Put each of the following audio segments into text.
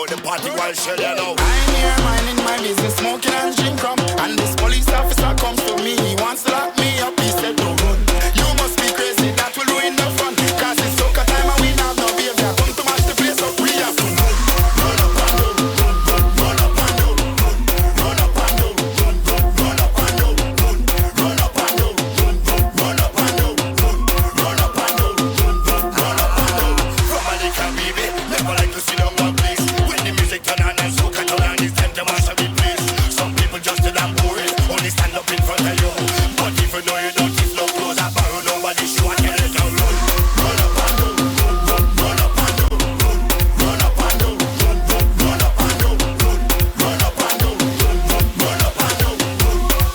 about the party while shell you know. I'm here minding my business, smoking and drink rum. And this police officer comes to me, he wants to lock me up, he said don't run. You must be crazy, that will ruin the fun. Cause it's soca time and we have no behavior. Come to match the place up, we have to run. Run up and down, run up and down, run up and down, run up and down, run up and down, run up and down, run up and down, run up and down. From a little baby, never like to sit down one place. When the music turn on and soca turn on, it's time to mash up the place. Some people just do that boring, only stand up in front of you. But if you know you don't keep no clothes, I borrow nobody show and tell it down. Run up and down, run up and down, run up and down, run up and down, run up and down, run up and down,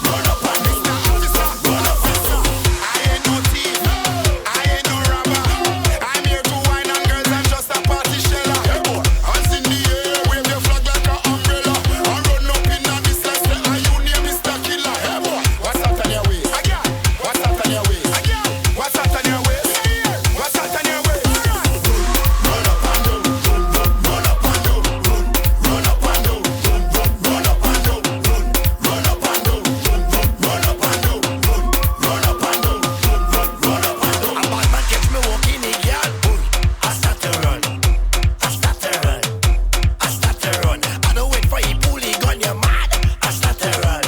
run up and down, run up and down. I ain't no thief, I ain't no robber. I'm here to wine on girls and just a party sheller. Hands in the air, wave your flag like an umbrella. And run up in on this like say, and you name Mr. Killer. Hey boy, what's that on your waist? Again, what's that on your waist? Again, what's that on your waist? What's that on your waist? Run up and down, run up and down, run up and down, run up and down, run up and down, run up and down, run up and down, run up and down. A bad man catch me walking in, girl. I start to run, I start to run, I start to run. I don't wait for you pulley gun, you mad. I start to run,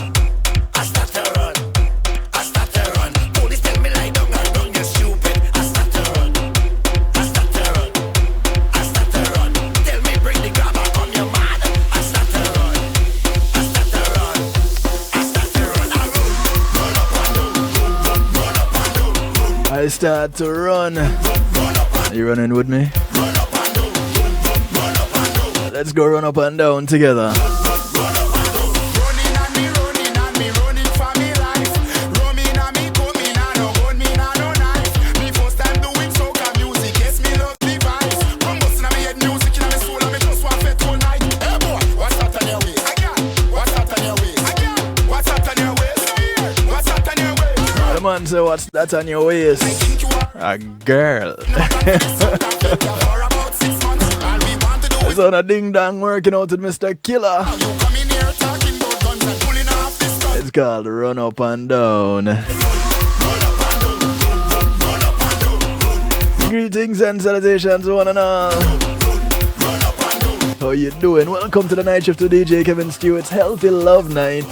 I start to run, I start to run. Police tell me lie down and run, you stupid. I start to run, I start to run, I start to run. Tell me bring the grabber, come you mad. I start to run, I start to run, I start to run. I run up and down, run up and down, I start to run. Are you running with me? run up and down, run up and down. Let's go run up and down together. Running and me running for me life. Roaming and me coming and no gun, me nah no knife. Me first time doing soca music, yes me love the vibes. From busting on me head music in my soul and me just want fit all night. Hey boy, what's that on your waist? Again, what's that on your waist? Again, what's that on your waist? What's that on your waist? The man say, what's that on your waist? Think you are A girl. for about 6 months. All we want to do is So a ding dong working out with Mr. Killer. you come in here talking about guns and pulling off this gun. It's called Run Up and Down. Greetings and salutations, one and all. How you doing? Welcome to the night shift to DJ Kevin Stewart's Healthy Love Night.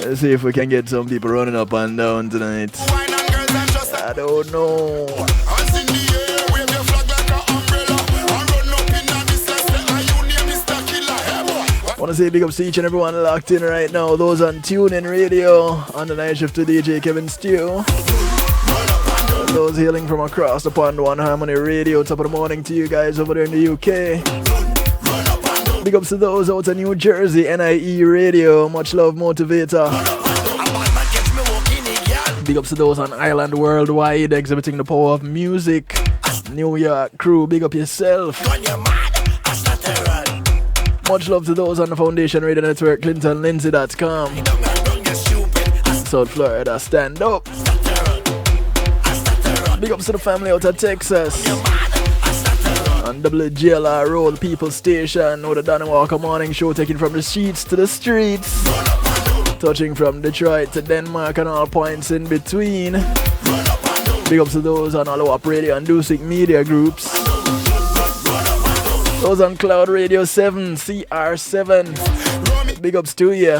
Let's see if we can get some people running up and down tonight. Wine and girls and just I don't know. hands in the air, wave your flag like an umbrella. And run up in on this like say, and you name Mr. Killer. Hey boy, Want to say big ups to each and everyone locked in right now. Those on TuneIn Radio on the night shift to DJ Kevin Stew. Those hailing from across the pond, One Harmony Radio. Top of the morning to you guys over there in the UK. Big ups to those out in New Jersey, NIE Radio. Much love, motivator. Big ups to those on Ireland worldwide, exhibiting the power of music. New York crew, big up yourself. Much love to those on the Foundation Radio Network, ClintonLindsay.com. South Florida, stand up. Big ups to the family out of Texas. On WGLR Road, People Station, with the Donny Walker Morning Show, taking from the streets to the streets. Touching from Detroit to Denmark and all points in between. Big ups to those on All Up Radio and Dusik Media Groups. Those on Cloud Radio 7, CR7. Big ups to you.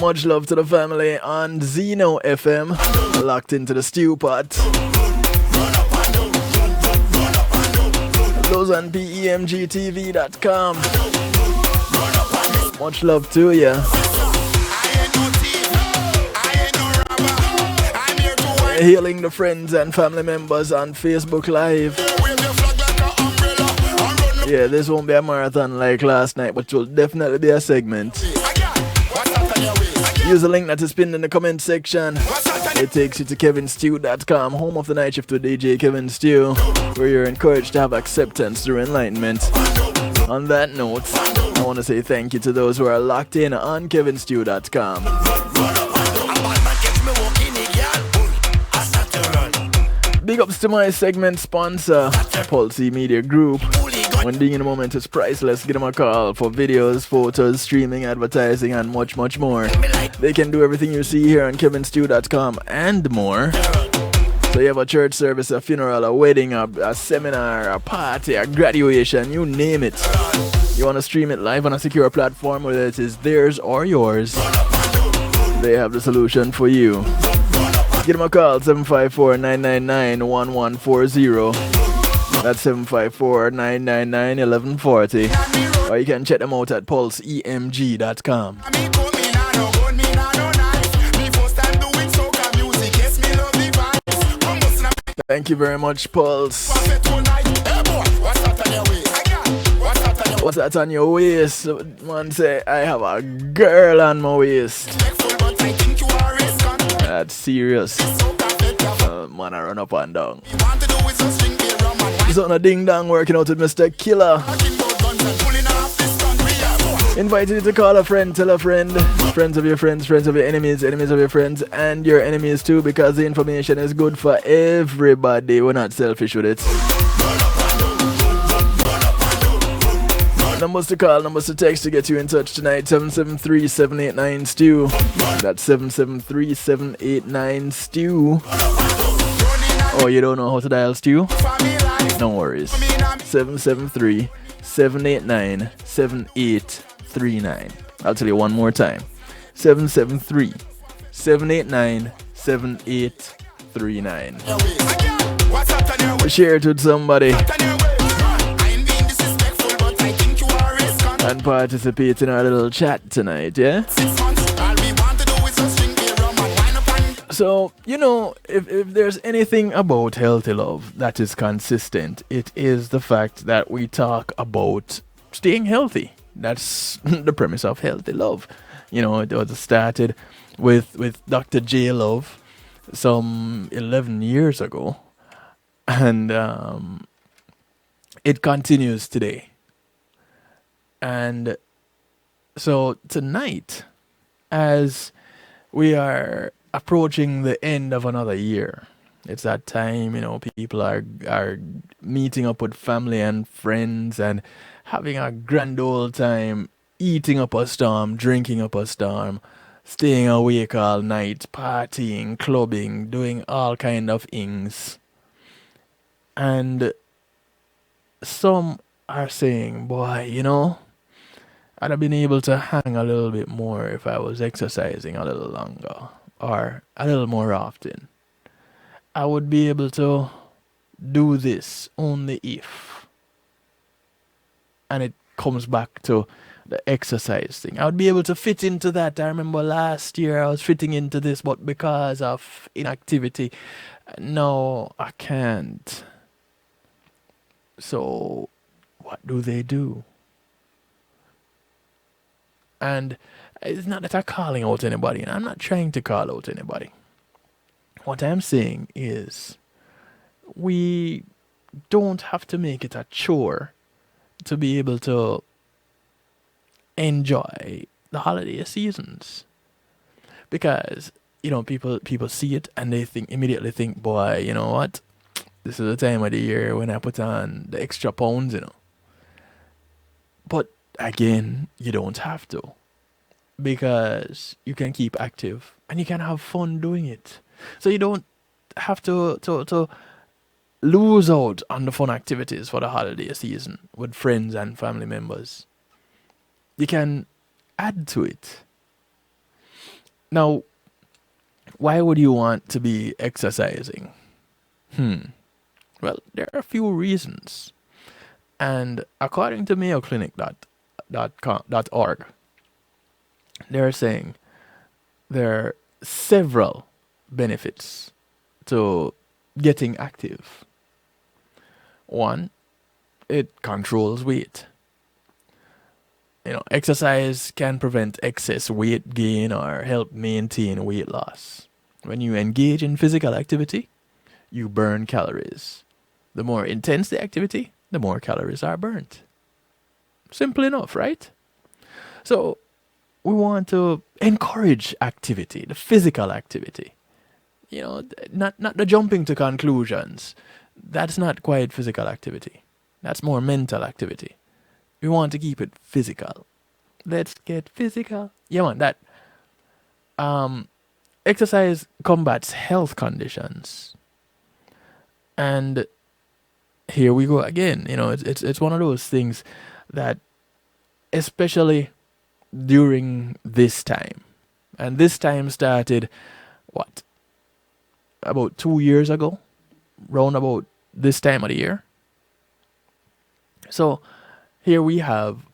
Much love to the family on Zeno FM, locked into the stew pot. Those on PEMGTV.com. Much love to you. Hailing the friends and family members on Facebook Live. Yeah, this won't be a marathon like last night, but it will definitely be a segment. Use the link that is pinned in the comment section. It takes you to kevinstew.com, home of the night shift with DJ Kevin Stew, where you're encouraged to have acceptance through enlightenment. On that note, I want to say thank you to those who are locked in on kevinstew.com. Big ups to my segment sponsor, Pulsey Media Group. When being in the moment is priceless, give them a call for videos, photos, streaming, advertising, and much, much more. They can do everything you see here on kevinstew.com and more. So you have a church service, a funeral, a wedding, a seminar, a party, a graduation, you name it. You want to stream it live on a secure platform, whether it is theirs or yours, they have the solution for you. Give them a call, 754-999-1140. That's 754-999-1140. Or you can check them out at pulseemg.com. Thank you very much, Pulse. What's that on your waist? Man say, I have a girl on my waist. That's serious. Man, I run up and down. It's on a ding dong working out with Mr. Killer. Invited you to call a friend, tell a friend, friends of your friends, friends of your enemies, enemies of your friends, and your enemies too, because the information is good for everybody. We're not selfish with it. Numbers to call, numbers to text to get you in touch tonight, 773-789-STEW. That's 773-789-STEW. Oh, you don't know how to dial Stew? No worries. 773-789-7839. I'll tell you one more time. 773-789-7839. Share it with somebody. And participate in our little chat tonight, yeah? So, you know, if there's anything about healthy love that is consistent, it is the fact that we talk about staying healthy. That's the premise of healthy love. You know, it was started with Dr. J. Love some 11 years ago. And it continues today. And so tonight, as we are approaching the end of another year, it's that time, you know, people are meeting up with family and friends and having a grand old time, eating up a storm, drinking up a storm, staying awake all night, partying, clubbing, doing all kind of things. And some are saying, boy, you know, I'd have been able to hang a little bit more if I was exercising a little longer or a little more often. I would be able to do this only if. And it comes back to the exercise thing. I would be able to fit into that. I remember last year I was fitting into this, but because of inactivity, no, I can't. So, what do they do? And it's not that I'm calling out anybody, and I'm not trying to call out anybody. What I'm saying is, we don't have to make it a chore to be able to enjoy the holiday seasons. Because, you know, people see it and they immediately think, boy, you know what? This is the time of the year when I put on the extra pounds, you know. But again, you don't have to, because you can keep active and you can have fun doing it. So you don't have to lose out on the fun activities for the holiday season with friends and family members. You can add to it. Now, why would you want to be exercising? Well, there are a few reasons. And according to MayoClinic.org, they're saying there are several benefits to getting active. One, it controls weight. You know, exercise can prevent excess weight gain or help maintain weight loss. When you engage in physical activity, you burn calories. The more intense the activity, the more calories are burnt. Simple enough, right? So we want to encourage activity, the physical activity. not the jumping to conclusions. That's not quite physical activity. That's more mental activity. We want to keep it physical. Let's get physical. Yeah, man, that exercise combats health conditions. And here we go again. It's one of those things that, especially during this time, and this time started what, about 2 years ago, round about this time of the year. So here we have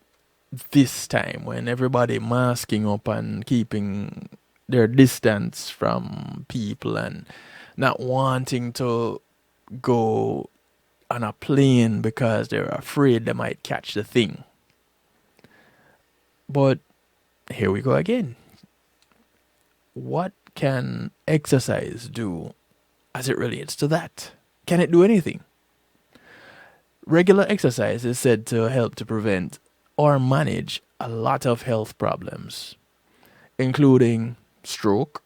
this time when everybody masking up and keeping their distance from people and not wanting to go on a plane because they're afraid they might catch the thing. But here we go again. What can exercise do as it relates to that? Can it do anything? Regular exercise is said to help to prevent or manage a lot of health problems, including stroke,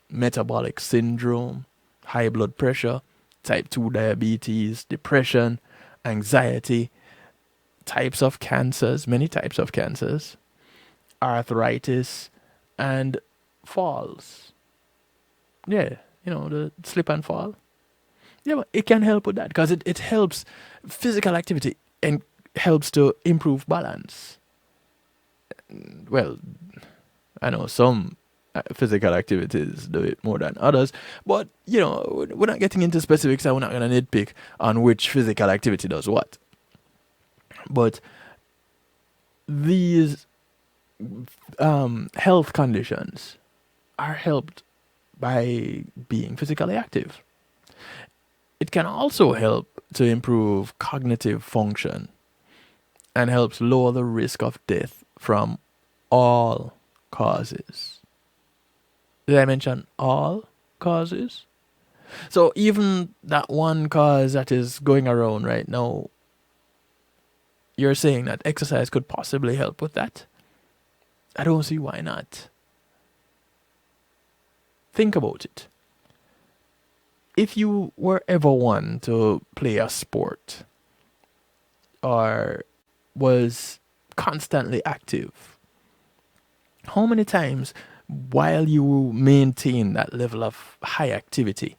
metabolic syndrome, high blood pressure, type 2 diabetes, depression, anxiety, types of cancers, many types of cancers, arthritis, and falls. Yeah, the slip and fall. Yeah, but it can help with that because it helps physical activity and helps to improve balance. Well, I know some physical activities do it more than others, but we're not getting into specifics and we're not going to nitpick on which physical activity does what. But these health conditions are helped by being physically active. It can also help to improve cognitive function and helps lower the risk of death from all causes. Did I mention all causes? So even that one cause that is going around right now, you're saying that exercise could possibly help with that? I don't see why not. Think about it. If you were ever one to play a sport or was constantly active, how many times while you maintain that level of high activity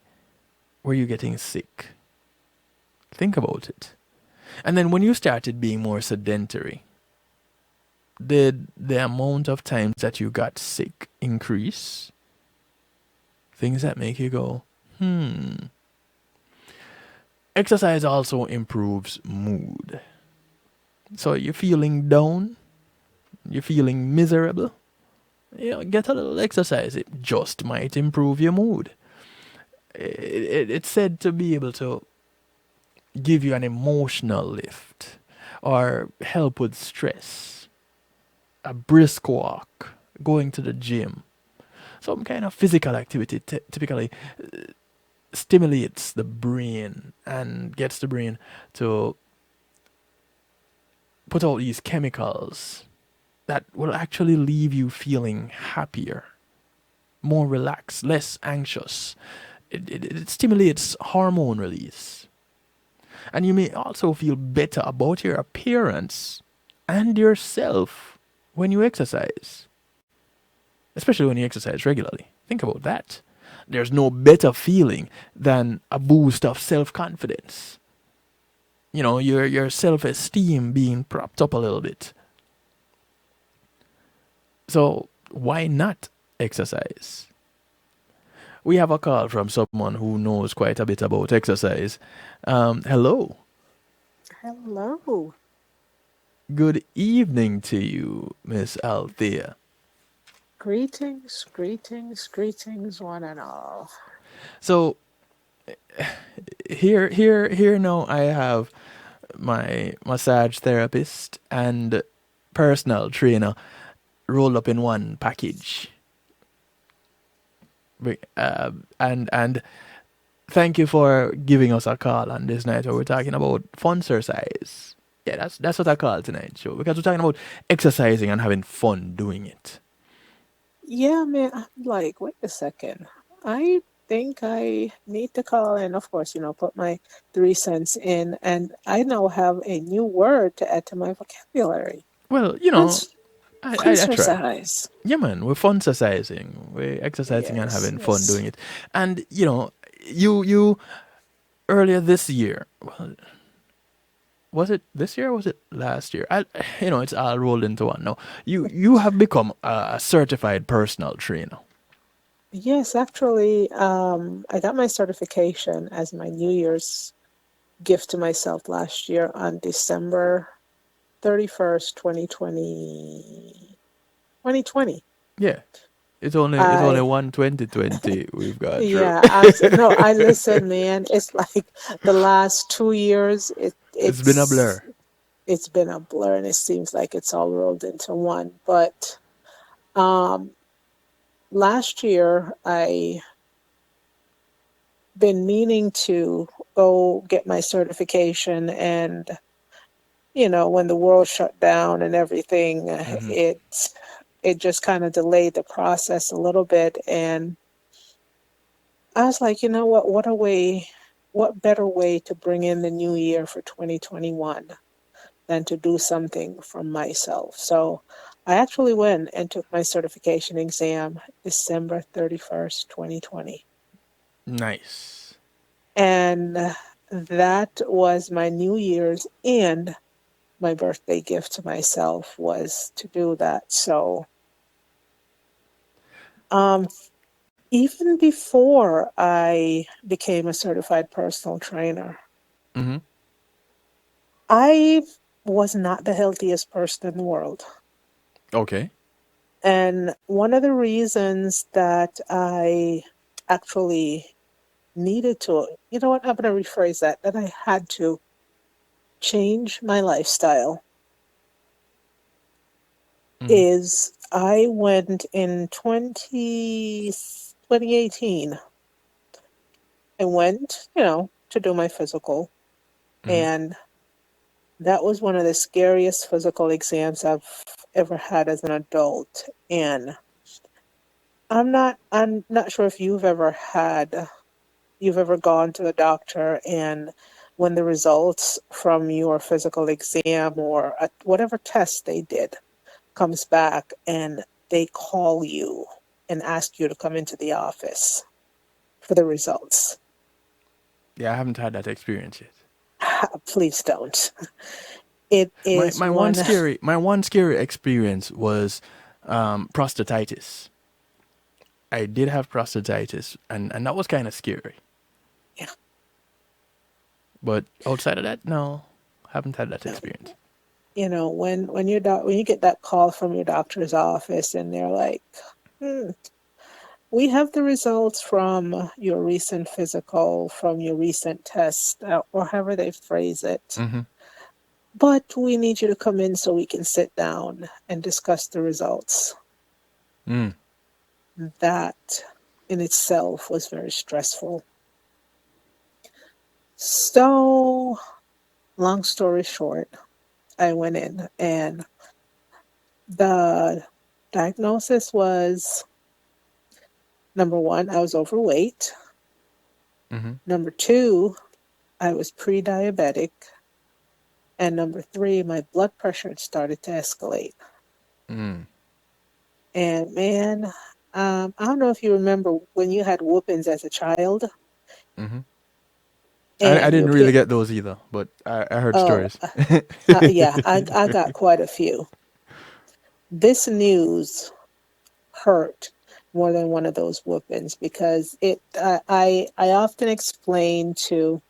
were you getting sick? Think about it. And then when you started being more sedentary, did the amount of times that you got sick increase? Things that make you go, Exercise also improves mood. So you're feeling down, you're feeling miserable, get a little exercise. It just might improve your mood. It's said to be able to give you an emotional lift or help with stress. A brisk walk, going to the gym, some kind of physical activity typically stimulates the brain and gets the brain to put out these chemicals that will actually leave you feeling happier, more relaxed, less anxious. It stimulates hormone release. And you may also feel better about your appearance and yourself when you exercise. Especially when you exercise regularly. Think about that. There's no better feeling than a boost of self-confidence. Your self-esteem being propped up a little bit. So why not exercise? We have a call from someone who knows quite a bit about exercise. Hello. Hello. Good evening to you, Miss Althea. Greetings, greetings, greetings, one and all. So here now I have my massage therapist and personal trainer rolled up in one package. And thank you for giving us a call on this night where we're talking about Funsercise. Yeah, that's what I call tonight's show, because we're talking about exercising and having fun doing it. Yeah, man, I'm like, wait a second. I think I need to call and, of course, put my 3 cents in. And I now have a new word to add to my vocabulary. Well, Fun, I try. Funsercise. Yeah, man, we're funsercising. We're exercising and Yes, having fun yes. doing it. And you earlier this year. Well, was it this year or was it last year? It's all rolled into one. No, you have become a certified personal trainer. Yes, actually, I got my certification as my New Year's gift to myself last year on December 31st, 2020. Yeah, it's only I, one 2020 we've got through. yeah, no, I listen, man. It's like the last 2 years, It's been a blur. it's been a blur, and it seems like it's all rolled into one. But um, last year, I been meaning to go get my certification, and when the world shut down and everything, it just kind of delayed the process a little bit. And I was like, you know what better way to bring in the new year for 2021 than to do something for myself. So I actually went and took my certification exam December 31st, 2020. Nice. And that was my New Year's and my birthday gift to myself was to do that. So um, even before I became a certified personal trainer, Mm-hmm. I was not the healthiest person in the world. Okay. And one of the reasons that I actually needed to, you know what, I'm going to rephrase that I had to change my lifestyle Mm-hmm. is I went in 2018. I went, to do my physical, Mm-hmm. and that was one of the scariest physical exams I've ever had as an adult. And I'm not sure if you've ever gone to the doctor, and when the results from your physical exam or whatever test they did comes back, and they call you and ask you to come into the office for the results. Yeah, I haven't had that experience yet. Please don't. It My is my one one. scary my one scary experience was prostatitis. I did have prostatitis, and that was kind of scary. Yeah, But outside of that, no, haven't had that no. experience. When you get that call from your doctor's office and they're like, hmm, we have the results from your recent physical, from your recent test, or however they phrase it. Mm-hmm. But we need you to come in so we can sit down and discuss the results. Mm. That in itself was very stressful. So, long story short, I went in, and the diagnosis was, number one, I was overweight. Mm-hmm. Number two, I was pre-diabetic. And number three, my blood pressure had started to escalate. Mm. And man, I don't know if you remember when you had whoopings as a child Mm-hmm. I and didn't really get those either, but I heard oh, stories. yeah, I got quite a few. This news hurt more than one of those whoopings because I often explain to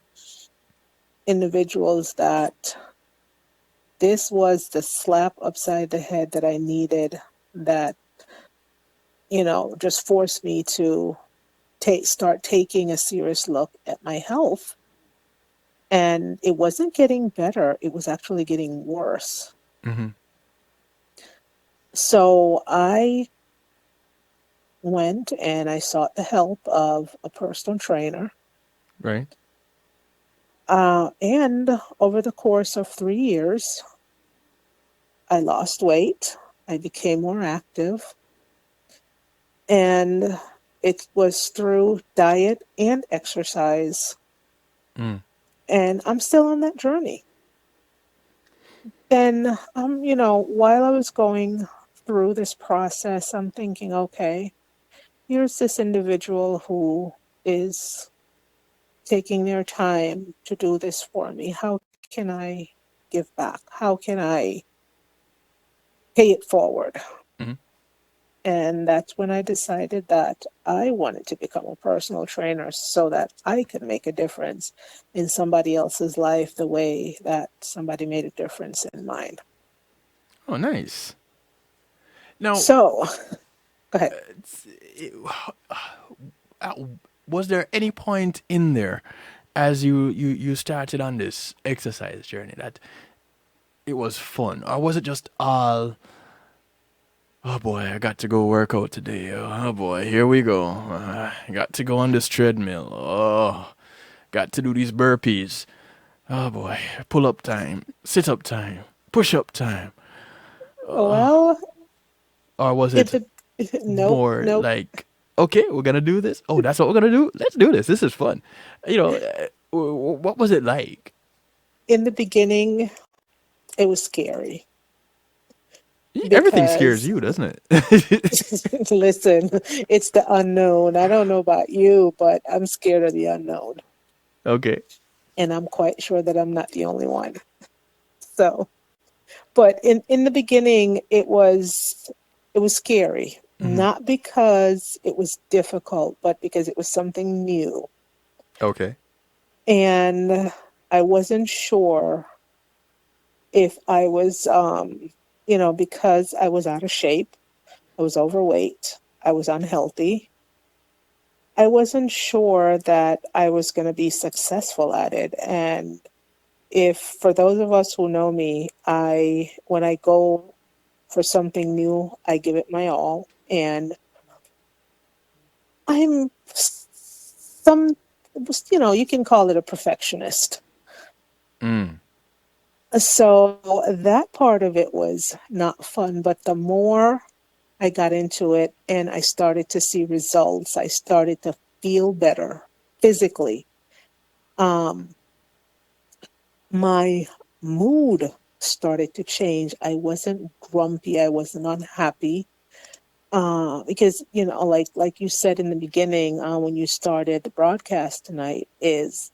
individuals that this was the slap upside the head that I needed, that just forced me to start taking a serious look at my health. And it wasn't getting better, it was actually getting worse. Mm-hmm. So I went and I sought the help of a personal trainer. Right. And over the course of 3 years, I lost weight, I became more active, and it was through diet and exercise. And I'm still on that journey. Then, while I was going through this process, I'm thinking, okay, here's this individual who is taking their time to do this for me. How can I give back? How can I pay it forward? And that's when I decided that I wanted to become a personal trainer so that I could make a difference in somebody else's life the way that somebody made a difference in mine. Oh, nice. Now, So, go ahead. was there any point in there as you started on this exercise journey that it was fun, or was it just all, oh boy, I got to go work out today, oh boy, here we go, I got to go on this treadmill, oh, got to do these burpees, oh boy, pull up time, sit up time, push up time, Well, or was it it nope, more nope. like, okay, we're gonna do this, oh, that's what we're gonna do, let's do this is fun, what was it like? In the beginning, it was scary Everything scares because, you, doesn't it? listen, it's the unknown. I don't know about you, but I'm scared of the unknown. Okay. And I'm quite sure that I'm not the only one. So, but in the beginning, it was scary, not because it was difficult, but because it was something new. Okay. And I wasn't sure if I was, because I was out of shape, I was overweight, I was unhealthy. I wasn't sure that I was going to be successful at it. And if, for those of us who know me, when I go for something new, I give it my all. And I'm you can call it a perfectionist. So that part of it was not fun, but the more I got into it and I started to see results, I started to feel better physically. My mood started to change. I wasn't grumpy. I wasn't unhappy. Because, like you said in the beginning, when you started the broadcast tonight, is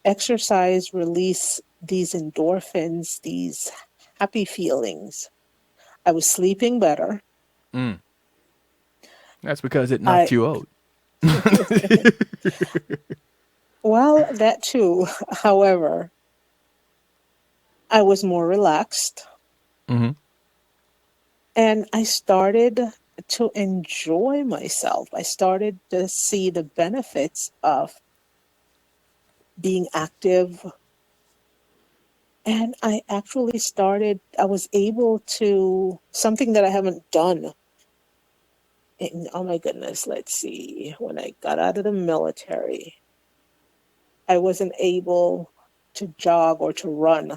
exercise release these endorphins, these happy feelings. I was sleeping better. That's because it knocked I, you out. well, that too. However, I was more relaxed and I started to enjoy myself. I started to see the benefits of being active. And I was able to, something that I haven't done. Oh my goodness, let's see. When I got out of the military, I wasn't able to jog or to run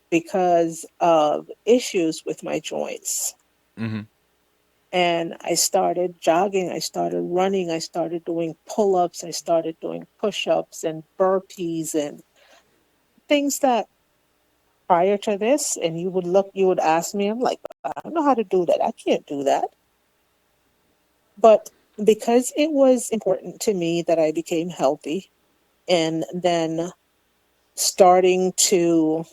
because of issues with my joints. And I started jogging, I started running, I started doing pull-ups, I started doing push-ups and burpees and things that prior to this, and you would ask me, I'm like, I don't know how to do that. I can't do that. But because it was important to me that I became healthy and then starting to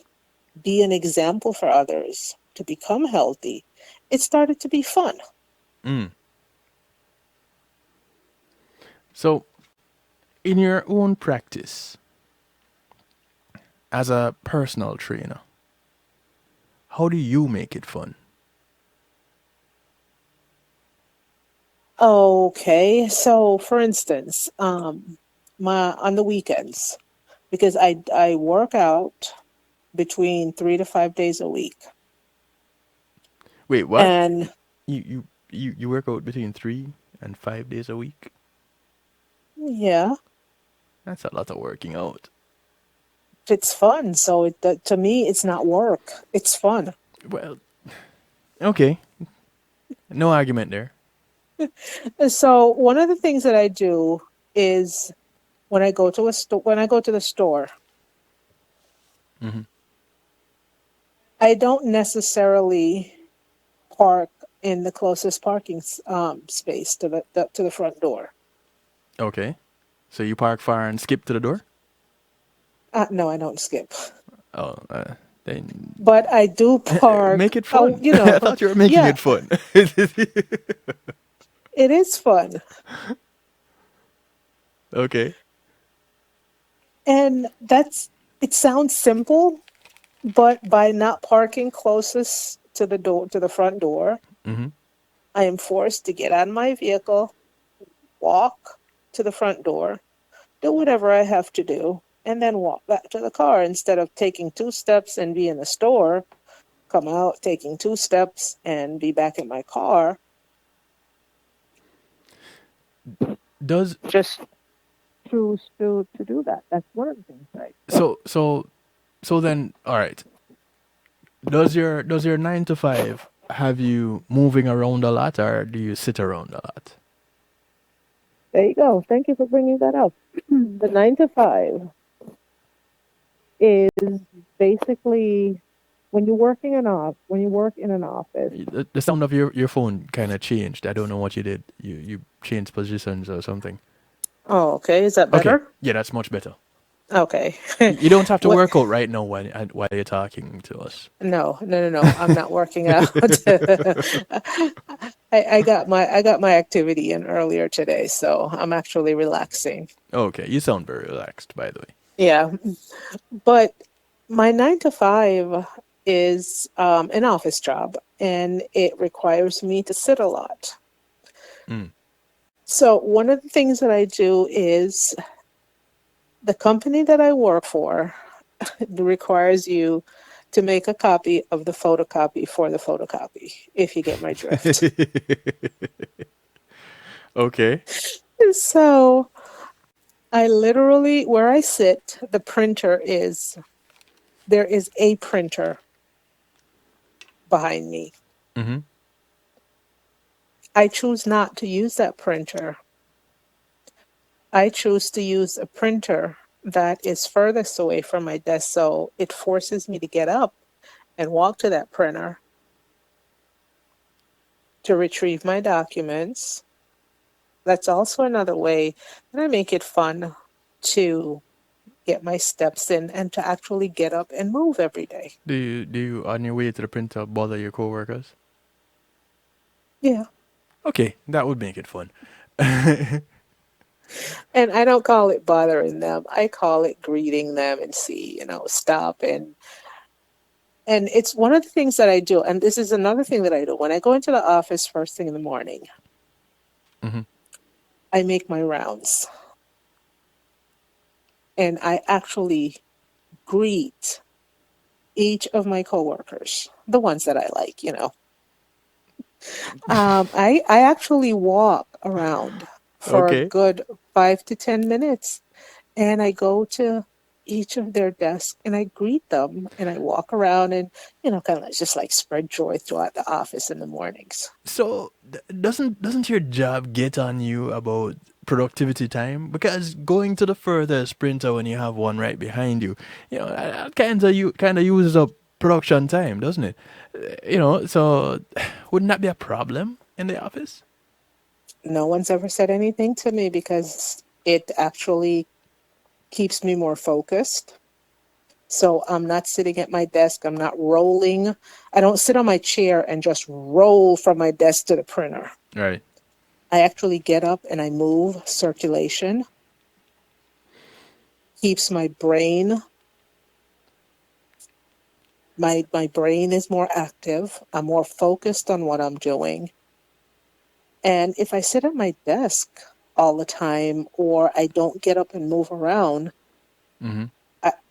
be an example for others to become healthy, it started to be fun. So, in your own practice as a personal trainer, how do you make it fun? Okay, so for instance, on the weekends, because I work out between 3 to 5 days a week, Wait, what? and You work out between 3 and 5 days a week? yeah, That's a lot of working out. it's fun. So to me, it's not work; it's fun. Well, okay. No argument there. So one of the things that I do is when I go to when I go to the store, Mm-hmm. I don't necessarily park in the closest parking space to the front door. Okay. So you park far and skip to the door? No, I don't skip, Oh, then but I do park. make it Oh, fun. I thought you were making yeah, it fun. it is fun, Okay. and it sounds simple, but by not parking closest to the door to the front door, Mm-hmm. I am forced to get out of my vehicle, walk to the front door, do whatever I have to do, and then walk back to the car instead of taking 2 steps and be in the store, come out, taking 2 steps and be back in my car. Does Just choose to do that. That's one of the things I do. so so so then all right. Does your 9 to 5 have you moving around a lot, or do you sit around a lot? There you go. Thank you for bringing that up. The 9 to 5 is basically when you work in an office. The sound of your phone kind of changed. I don't know what you did. You changed positions or something. Oh, okay. Is that Okay, better? yeah, that's much better. Okay. You don't have to What? work out right now while you're talking to us. No, no, no, no. I'm not working out. I got my activity in earlier today, so I'm actually relaxing. Okay, you sound very relaxed, by the way. Yeah, but my 9 to 5 is an office job, and it requires me to sit a lot. Mm. So one of the things that I do is the company that I work for requires you to make a copy of the photocopy for the photocopy, if you get my drift. Okay. So I literally, where I sit, there is a printer behind me. Mm-hmm. I choose not to use that printer. I choose to use a printer that is furthest away from my desk, so it forces me to get up and walk to that printer to retrieve my documents. That's also another way that I make it fun to get my steps in and to actually get up and move every day. Do you on your way to the printer bother your coworkers? Yeah. Okay, that would make it fun. And I don't call it bothering them. I call it greeting them and stop and it's one of the things that I do. And this is another thing that I do. When I go into the office first thing in the morning, Mm-hmm. I make my rounds and I actually greet each of my coworkers, the ones that I like. I actually walk around for a Okay. good 5 to 10 minutes, and I go to each of their desks and I greet them and I walk around and kind of just like spread joy throughout the office in the mornings. So doesn't your job get on you about productivity time? Because going to the furthest printer when you have one right behind you, that kind of uses up production time, doesn't it? So wouldn't that be a problem in the office? No one's ever said anything to me because it actually keeps me more focused. So I'm not sitting at my desk. I'm not rolling. I don't sit on my chair and just roll from my desk to the printer. Right. I actually get up and I move. Circulation keeps my brain. My brain is more active. I'm more focused on what I'm doing. And if I sit at my desk all the time or I don't get up and move around, Mm-hmm.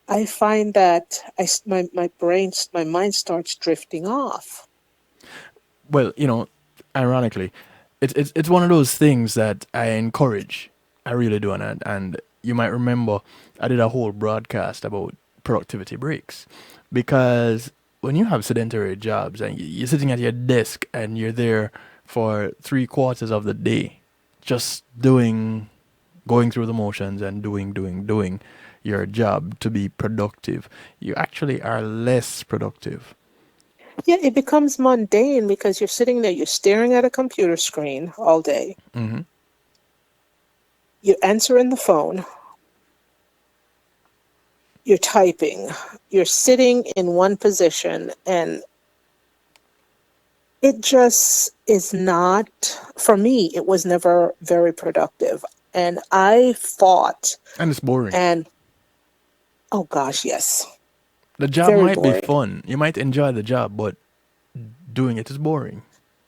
I find that my mind starts drifting off. Well, ironically, it's one of those things that I encourage. I really do, and you might remember I did a whole broadcast about productivity breaks, because when you have sedentary jobs and you're sitting at your desk and you're there for 3 quarters of the day, just going through the motions and doing your job to be productive, you actually are less productive. Yeah, it becomes mundane because you're sitting there, you're staring at a computer screen all day. Mm-hmm. You're answering the phone, you're typing, you're sitting in one position, and it just is not, for me, it was never very productive. And I fought, And it's boring. and oh gosh, yes, The job very might be boring. fun. You might enjoy the job, but doing it is boring.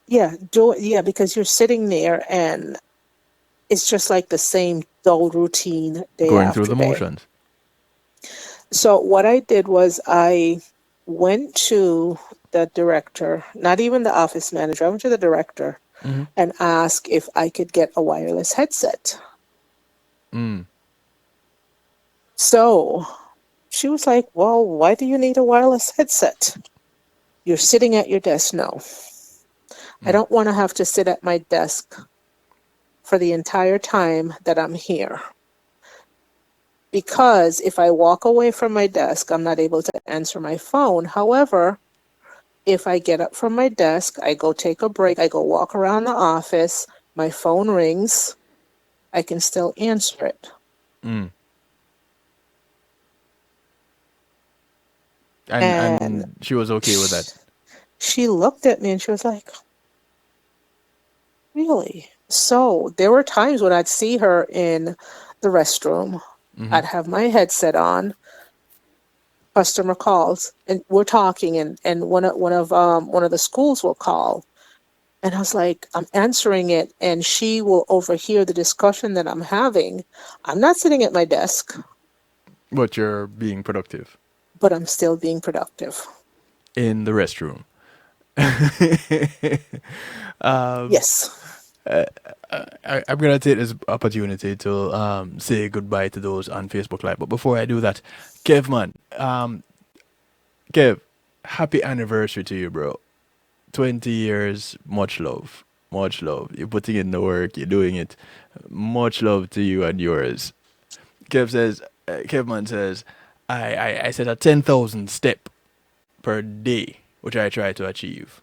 Yeah, because you're sitting there and it's just like the same dull routine day Going through after the day. motions. So what I did was I went to the director, not even the office manager, I went to the director Mm-hmm. and asked if I could get a wireless headset. Mm. So she was like, well, why do you need a wireless headset? You're sitting at your desk. No, I don't want to have to sit at my desk for the entire time that I'm here. Because if I walk away from my desk, I'm not able to answer my phone. However, if I get up from my desk, I go take a break, I go walk around the office, my phone rings, I can still answer it. Mm. And And she was okay with that. she looked at me and she was like, really? So there were times when I'd see her in the restroom, Mm-hmm. I'd have my headset on, customer calls, and we're talking, and one of the schools will call. And I was like, I'm answering it, and she will overhear the discussion that I'm having. I'm not sitting at my desk, But you're being productive but I'm still being productive. in the restroom. Yes. I'm gonna take this opportunity to say goodbye to those on Facebook Live. But before I do that, Kev, man, Kev, happy anniversary to you, bro. 20 years, much love, much love. You're putting in the work, you're doing it. Much love to you and yours. Kevman says, I set a 10,000 step per day, which I try to achieve.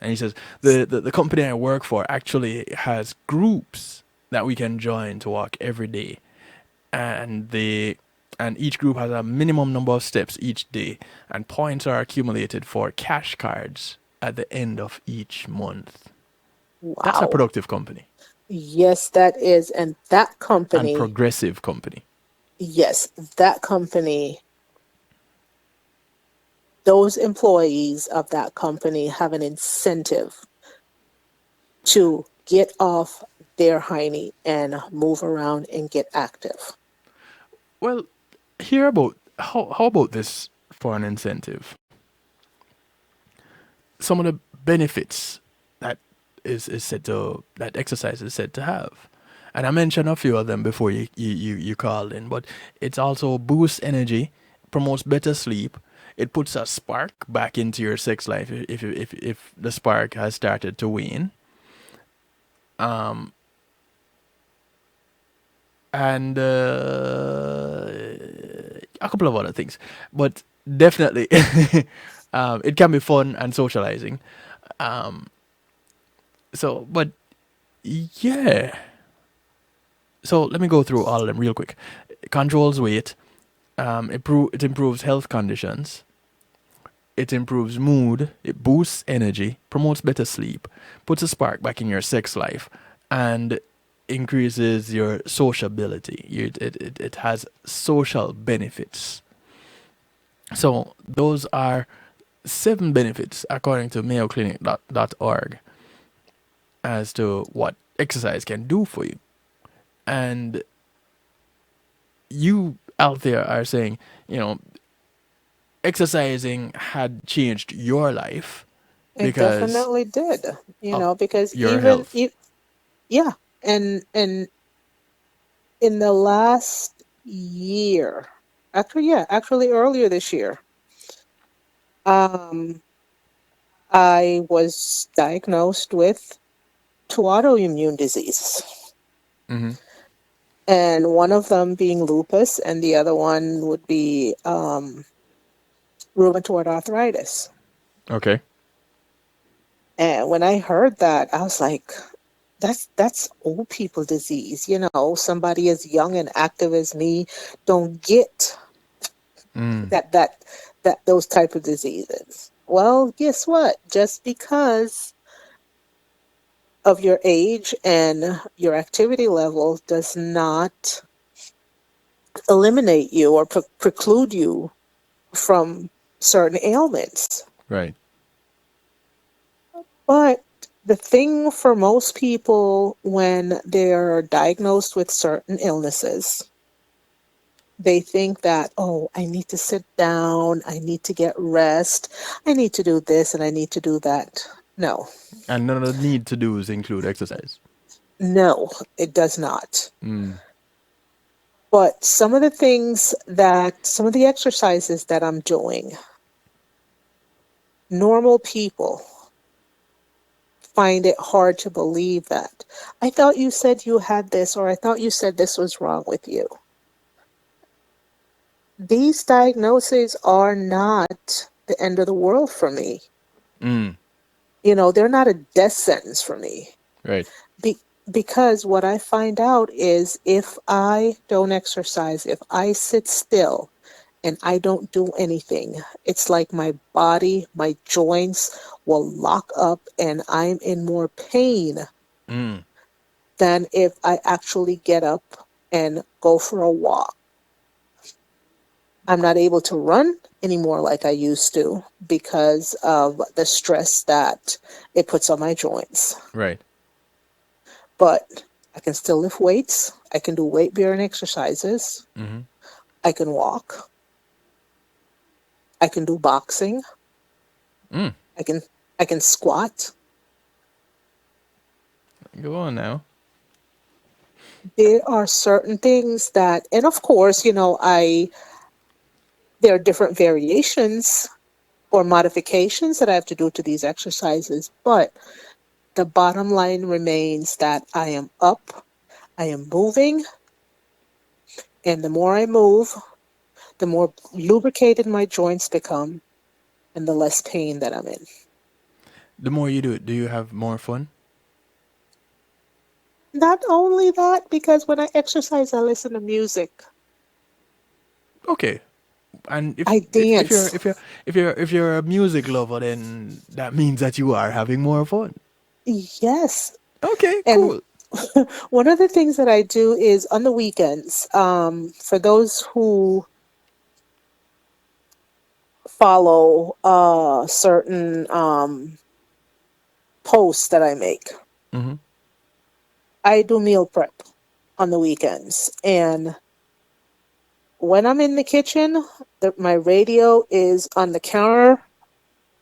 And he says, the company I work for actually has groups that we can join to walk every day. And each group has a minimum number of steps each day, and points are accumulated for cash cards at the end of each month. That's a Wow. productive company Yes, that is. And that and company, progressive company. yes, that company, those employees of that company have an incentive to get off their hiney and move around and get active. Well, hear about how about this for an incentive? Some of the benefits that is said to that exercise is said to have. And I mentioned a few of them before you called in, but it's also boosts energy, promotes better sleep. It puts a spark back into your sex life if the spark has started to wane. And a couple of other things, but definitely it can be fun and socializing. But yeah. So let me go through all of them real quick. It controls weight. It improves health conditions. It improves mood. It boosts energy. Promotes better sleep. Puts a spark back in your sex life, and increases your sociability. It has social benefits. So those are 7 benefits according to MayoClinic.org as to what exercise can do for you. And you out there are saying, exercising had changed your life It because definitely did, of because your health. yeah, and in the last year, actually earlier this year, um, I was diagnosed with two autoimmune diseases, Mm-hmm. and one of them being lupus, and the other one would be rheumatoid arthritis. Okay. And when I heard that, I was like, that's old people disease. Somebody as young and active as me don't get Mm. that those type of diseases. Well, guess what? Just because of your age and your activity level does not eliminate you or preclude you from certain ailments. Right. But the thing for most people when they're diagnosed with certain illnesses, they think that, oh, I need to sit down, I need to get rest, I need to do this and I need to do that. No, And none of the need to do's include exercise. no, it does not. Mm. But some of the exercises that I'm doing, normal people find it hard to believe that. I thought you said you had this, or I thought you said this was wrong with you. These diagnoses are not the end of the world for me. Mm. They're not a death sentence for me. Right. Be- because what I find out is if I don't exercise, if I sit still and I don't do anything, it's like my body, my joints will lock up and I'm in more pain Mm. than if I actually get up and go for a walk. I'm not able to run anymore like I used to because of the stress that it puts on my joints. Right. But I can still lift weights. I can do weight bearing exercises. Mm-hmm. I can walk. I can do boxing. Mm. I can squat. Go on now. There are certain things that, and of course, there are different variations or modifications that I have to do to these exercises, but the bottom line remains that I am up, I am moving, and the more I move, the more lubricated my joints become and the less pain that I'm in. The more you do it, do you have more fun? Not only that, because when I exercise, I listen to music. Okay. And I if you're dance. if you're a music lover, then that means that you are having more fun. Yes. Okay, And cool. one of the things that I do is on the weekends, for those who follow certain posts that I make, Mm-hmm. I do meal prep on the weekends. And when I'm in the kitchen, my radio is on the counter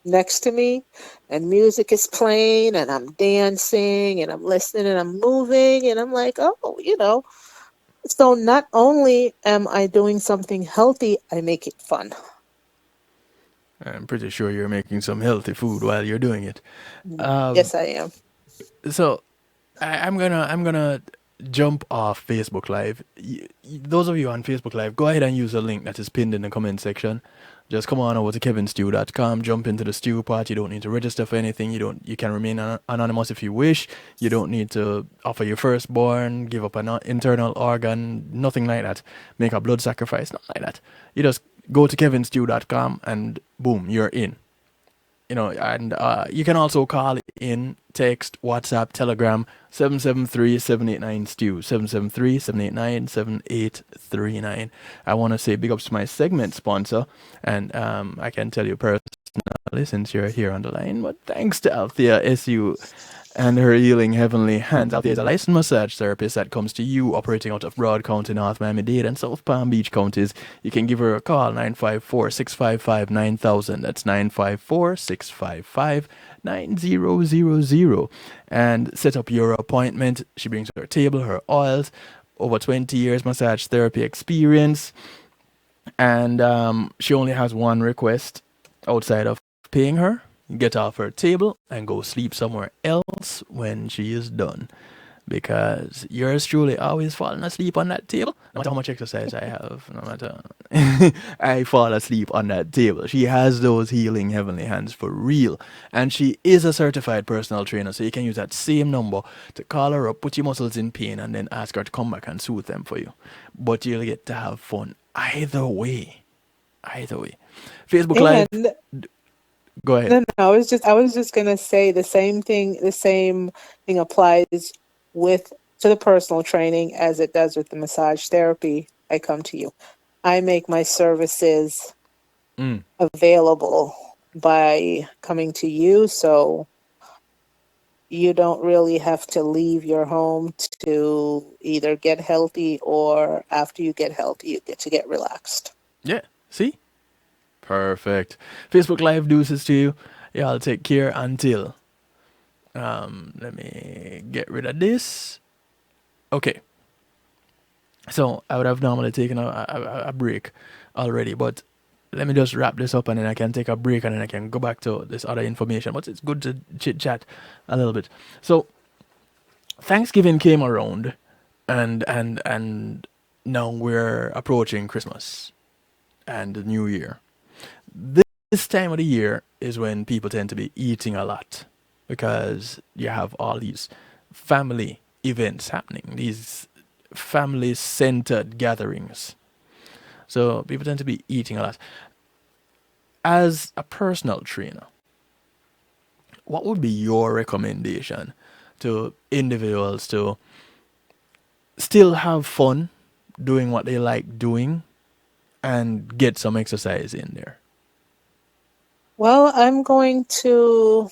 next to me, and music is playing, and I'm dancing, and I'm listening, and I'm moving, and I'm like, oh, So not only am I doing something healthy, I make it fun. I'm pretty sure you're making some healthy food while you're doing it. Yes, I am. So I'm gonna jump off Facebook Live. Those of you on Facebook Live, go ahead and use the link that is pinned in the comment section. Just come on over to kevinstew.com, jump into the stew pot. You don't need to register for anything. You can remain anonymous if you wish. You don't need to offer your firstborn, give up an internal organ, nothing like that. Make a blood sacrifice, nothing like that. You just go to kevinstew.com and boom, you're in. And you can also call in, text, WhatsApp, Telegram, 773-789-STEW, 773-789-7839. I want to say big ups to my segment sponsor, and I can tell you personally since you're here on the line, but thanks to Althea Essue and her healing heavenly hands. Althea is a licensed massage therapist that comes to you operating out of Broad County, North Miami-Dade, and South Palm Beach counties. You can give her a call, 954-655-9000. That's 954-655-9000. And set up your appointment. She brings her table, her oils, over 20 years massage therapy experience. And she only has one request outside of paying her. get off her table and go sleep somewhere else when she is done. Because yours truly always falling asleep on that table. No matter how much exercise I have, no matter I fall asleep on that table. She has those healing heavenly hands for real. And she is a certified personal trainer, so you can use that same number to call her up, put your muscles in pain, and then ask her to come back and soothe them for you. But you'll get to have fun either way. Either way. Facebook Live. And Go ahead. no, I was just gonna say the same thing. The same thing applies to the personal training as it does with the massage therapy. I come to you. I make my services available by coming to you, so you don't really have to leave your home to either get healthy, or after you get healthy, you get to get relaxed. Yeah. See? Perfect. Facebook Live deuces to you. Y'all take care until. Let me get rid of this. Okay. So I would have normally taken a break already, but let me just wrap this up and then I can take a break and then I can go back to this other information. But it's good to chit chat a little bit. So Thanksgiving came around and now we're approaching Christmas and the New Year. This time of the year is when people tend to be eating a lot because you have all these family events happening, these family centered gatherings. So people tend to be eating a lot. As a personal trainer, what would be your recommendation to individuals to still have fun doing what they like doing and get some exercise in there? Well, I'm going to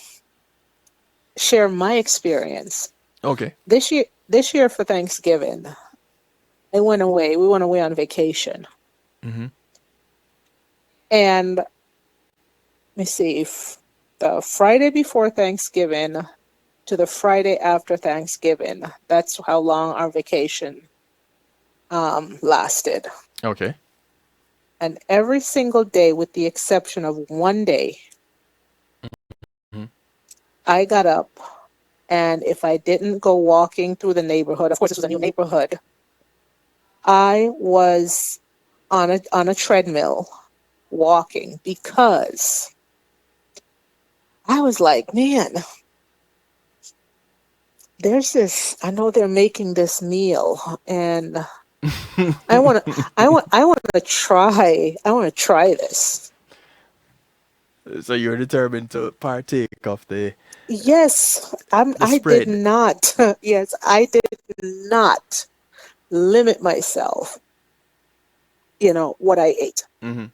share my experience. Okay. This year for Thanksgiving, I went away. We went away on vacation. Mm-hmm. And let me see, the Friday before Thanksgiving to the Friday after Thanksgiving, that's how long our vacation lasted. Okay. And every single day, with the exception of one day, I got up, and if I didn't go walking through the neighborhood, of course, this was a new neighborhood, I was on a treadmill walking, because I was like, man, I know they're making this meal, and I want to try this. So you're determined to partake of the Yes, I did spread. not. Yes, I did not limit myself, what I ate. Mm-hmm.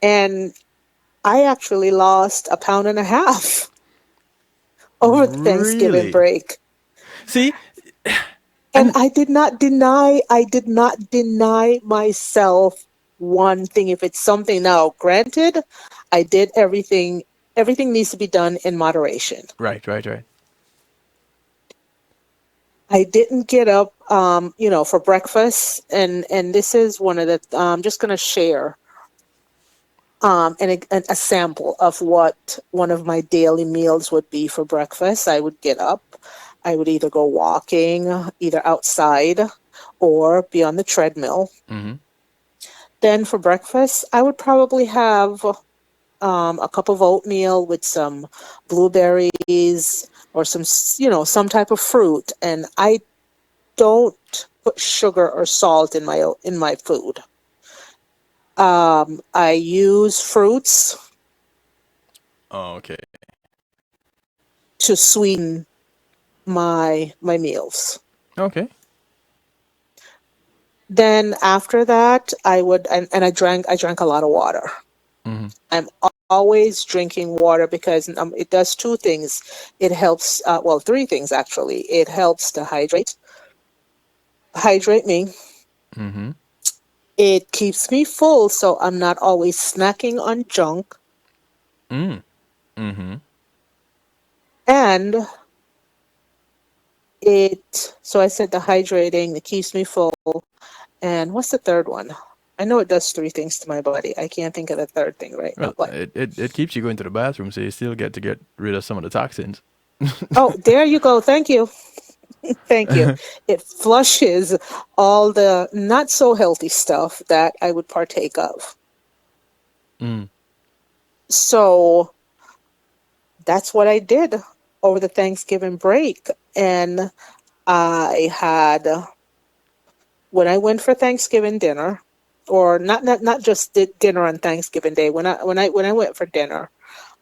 And I actually lost 1.5 pounds over the Thanksgiving Really? break. See? And I did not deny myself one thing. If it's something, now, granted, I did everything needs to be done in moderation. Right. I didn't get up, for breakfast, and this is one of the. I'm just going to share, a sample of what one of my daily meals would be for breakfast. I would get up. I would either go walking, either outside, or be on the treadmill. Mm-hmm. Then for breakfast, I would probably have a cup of oatmeal with some blueberries or some type of fruit. And I don't put sugar or salt in my food. I use fruits Oh, okay. to sweeten my meals. Okay. Then after that, I would, and I drank a lot of water. Mm-hmm. I'm always drinking water, because it does two things. It helps, three things actually. It helps to hydrate me. Mm-hmm. It keeps me full, so I'm not always snacking on junk. Mm-hmm. And so I said the hydrating, it keeps me full. And what's the third one? I know it does three things to my body. I can't think of the third thing right now. Well, But it keeps you going to the bathroom, so you still get rid of some of the toxins. oh, there you go. Thank you. Thank you. It flushes all the not so healthy stuff that I would partake of. Mm. So that's what I did over the Thanksgiving break. And I had, when I went for Thanksgiving dinner, or not just dinner on Thanksgiving Day, when I went for dinner,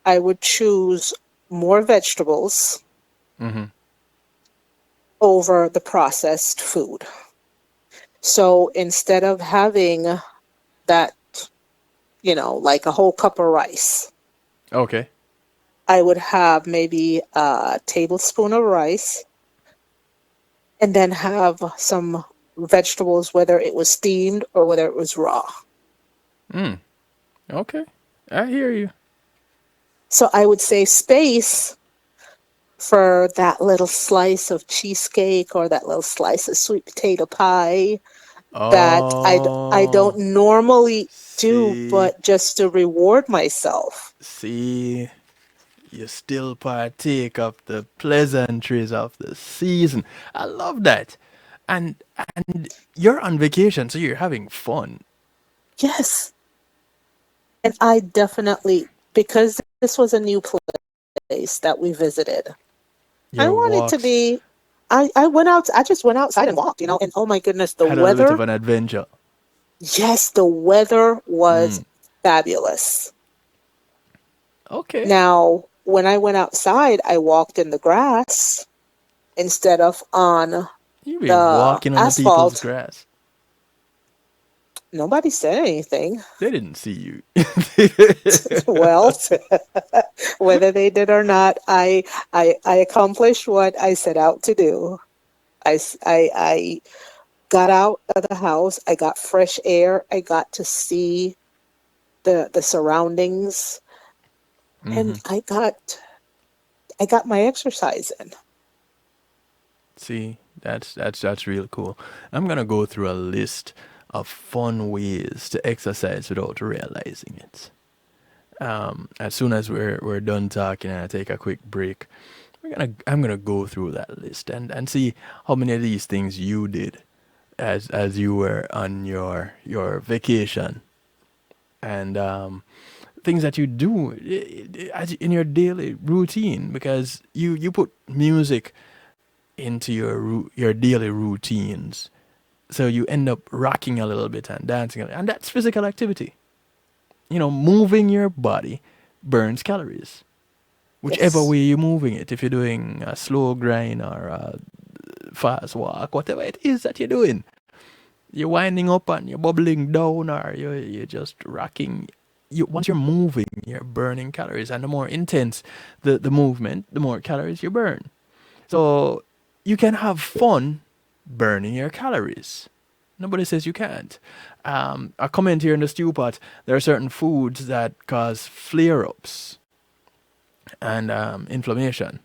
I would choose more vegetables Mm-hmm. over the processed food. So instead of having that, like a whole cup of rice, Okay. I would have maybe a tablespoon of rice and then have some vegetables, whether it was steamed or whether it was raw. Mm. Okay. I hear you. So I would save space for that little slice of cheesecake or that little slice of sweet potato pie that I don't Oh, normally do, see, but just to reward myself. see, you still partake of the pleasantries of the season. I love that. And you're on vacation, so you're having fun. Yes. And I definitely, because this was a new place that we visited, I Your wanted to walks be, I went out, I just went outside and walked, and oh my goodness, the had a little bit of weather, an adventure. yes, the weather was Mm. fabulous. Okay. Now, when I went outside, I walked in the grass instead of on You be the walking on the people's asphalt. grass. Nobody said anything. They didn't see you. Well, whether they did or not, I accomplished what I set out to do. I got out of the house. I got fresh air. I got to see the surroundings, and Hmm. I got my exercise in. See, that's real cool. I'm gonna go through a list of fun ways to exercise without realizing it. As soon as we're done talking and I take a quick break, I'm gonna go through that list and see how many of these things you did as you were on your vacation, and things that you do in your daily routine, because you put music into your daily routines, so you end up rocking a little bit and dancing, and that's physical activity. Moving your body burns calories, whichever Yes, way you're moving it. If you're doing a slow grind or a fast walk, whatever it is that you're doing, you're winding up and you're bubbling down, or you're just rocking. Once you're moving, you're burning calories, and the more intense the movement, the more calories you burn. So you can have fun burning your calories. Nobody says you can't. A comment here in the stew pot: there are certain foods that cause flare-ups and inflammation,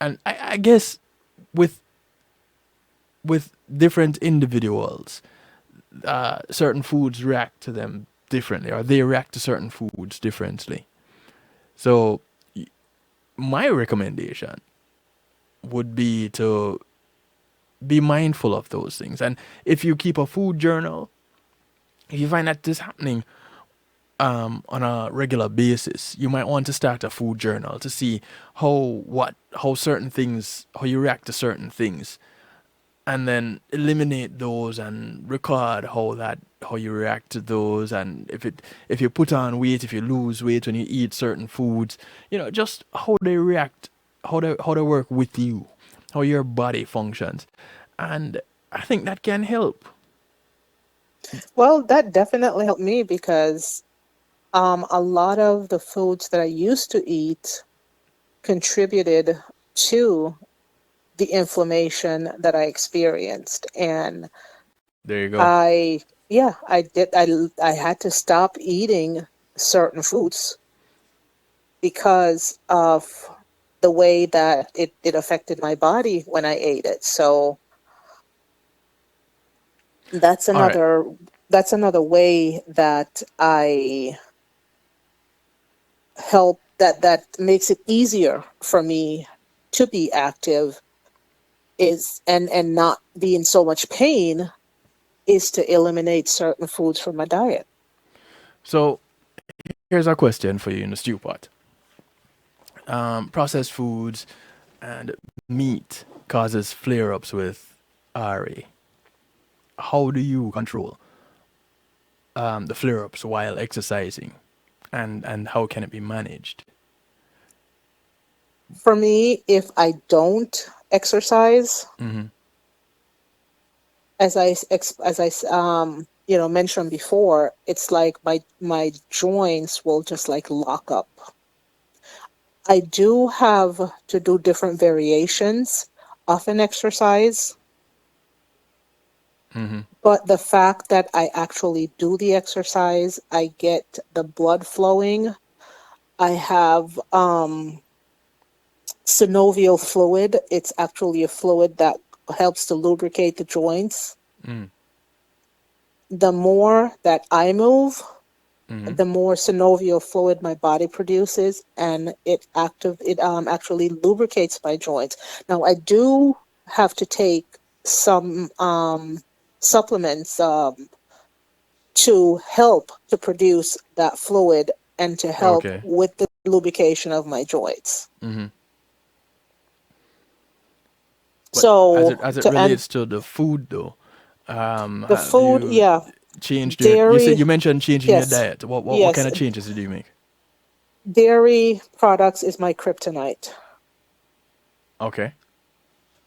and I guess with different individuals, certain foods react to them differently, or they react to certain foods differently. So my recommendation would be to be mindful of those things. And if you keep a food journal, if you find that this is happening on a regular basis, you might want to start a food journal to see how certain things, how you react to certain things, and then eliminate those and record how you react to those. And if you put on weight, if you lose weight when you eat certain foods, just how they react, how they work with you, how your body functions. And I think that can help. well, that definitely helped me because a lot of the foods that I used to eat contributed to the inflammation that I experienced. And There you go. I, yeah, I did. I had to stop eating certain foods because of the way that it affected my body when I ate it. So that's All right. another that's another way that I help, that makes it easier for me to be active, is and not be in so much pain, is to eliminate certain foods from my diet. So here's our question for you in the stew pot. Processed foods and meat causes flare-ups with RA. How do you control the flare-ups while exercising, and how can it be managed? For me, if I don't exercise, as I mentioned before, it's like my joints will just like lock up. I do have to do different variations of an exercise, but the fact that I actually do the exercise, I get the blood flowing. I have synovial fluid. It's actually a fluid that helps to lubricate the joints. The more that I move, the more synovial fluid my body produces, and it actually lubricates my joints. Now, I do have to take some supplements to help to produce that fluid and to help Okay. with the lubrication of my joints. But as So, it and relates to the food though, the have food, you yeah, changed your? dairy, You mentioned changing your yes, diet. What yes, kind of changes did you make? dairy products is my kryptonite. Okay.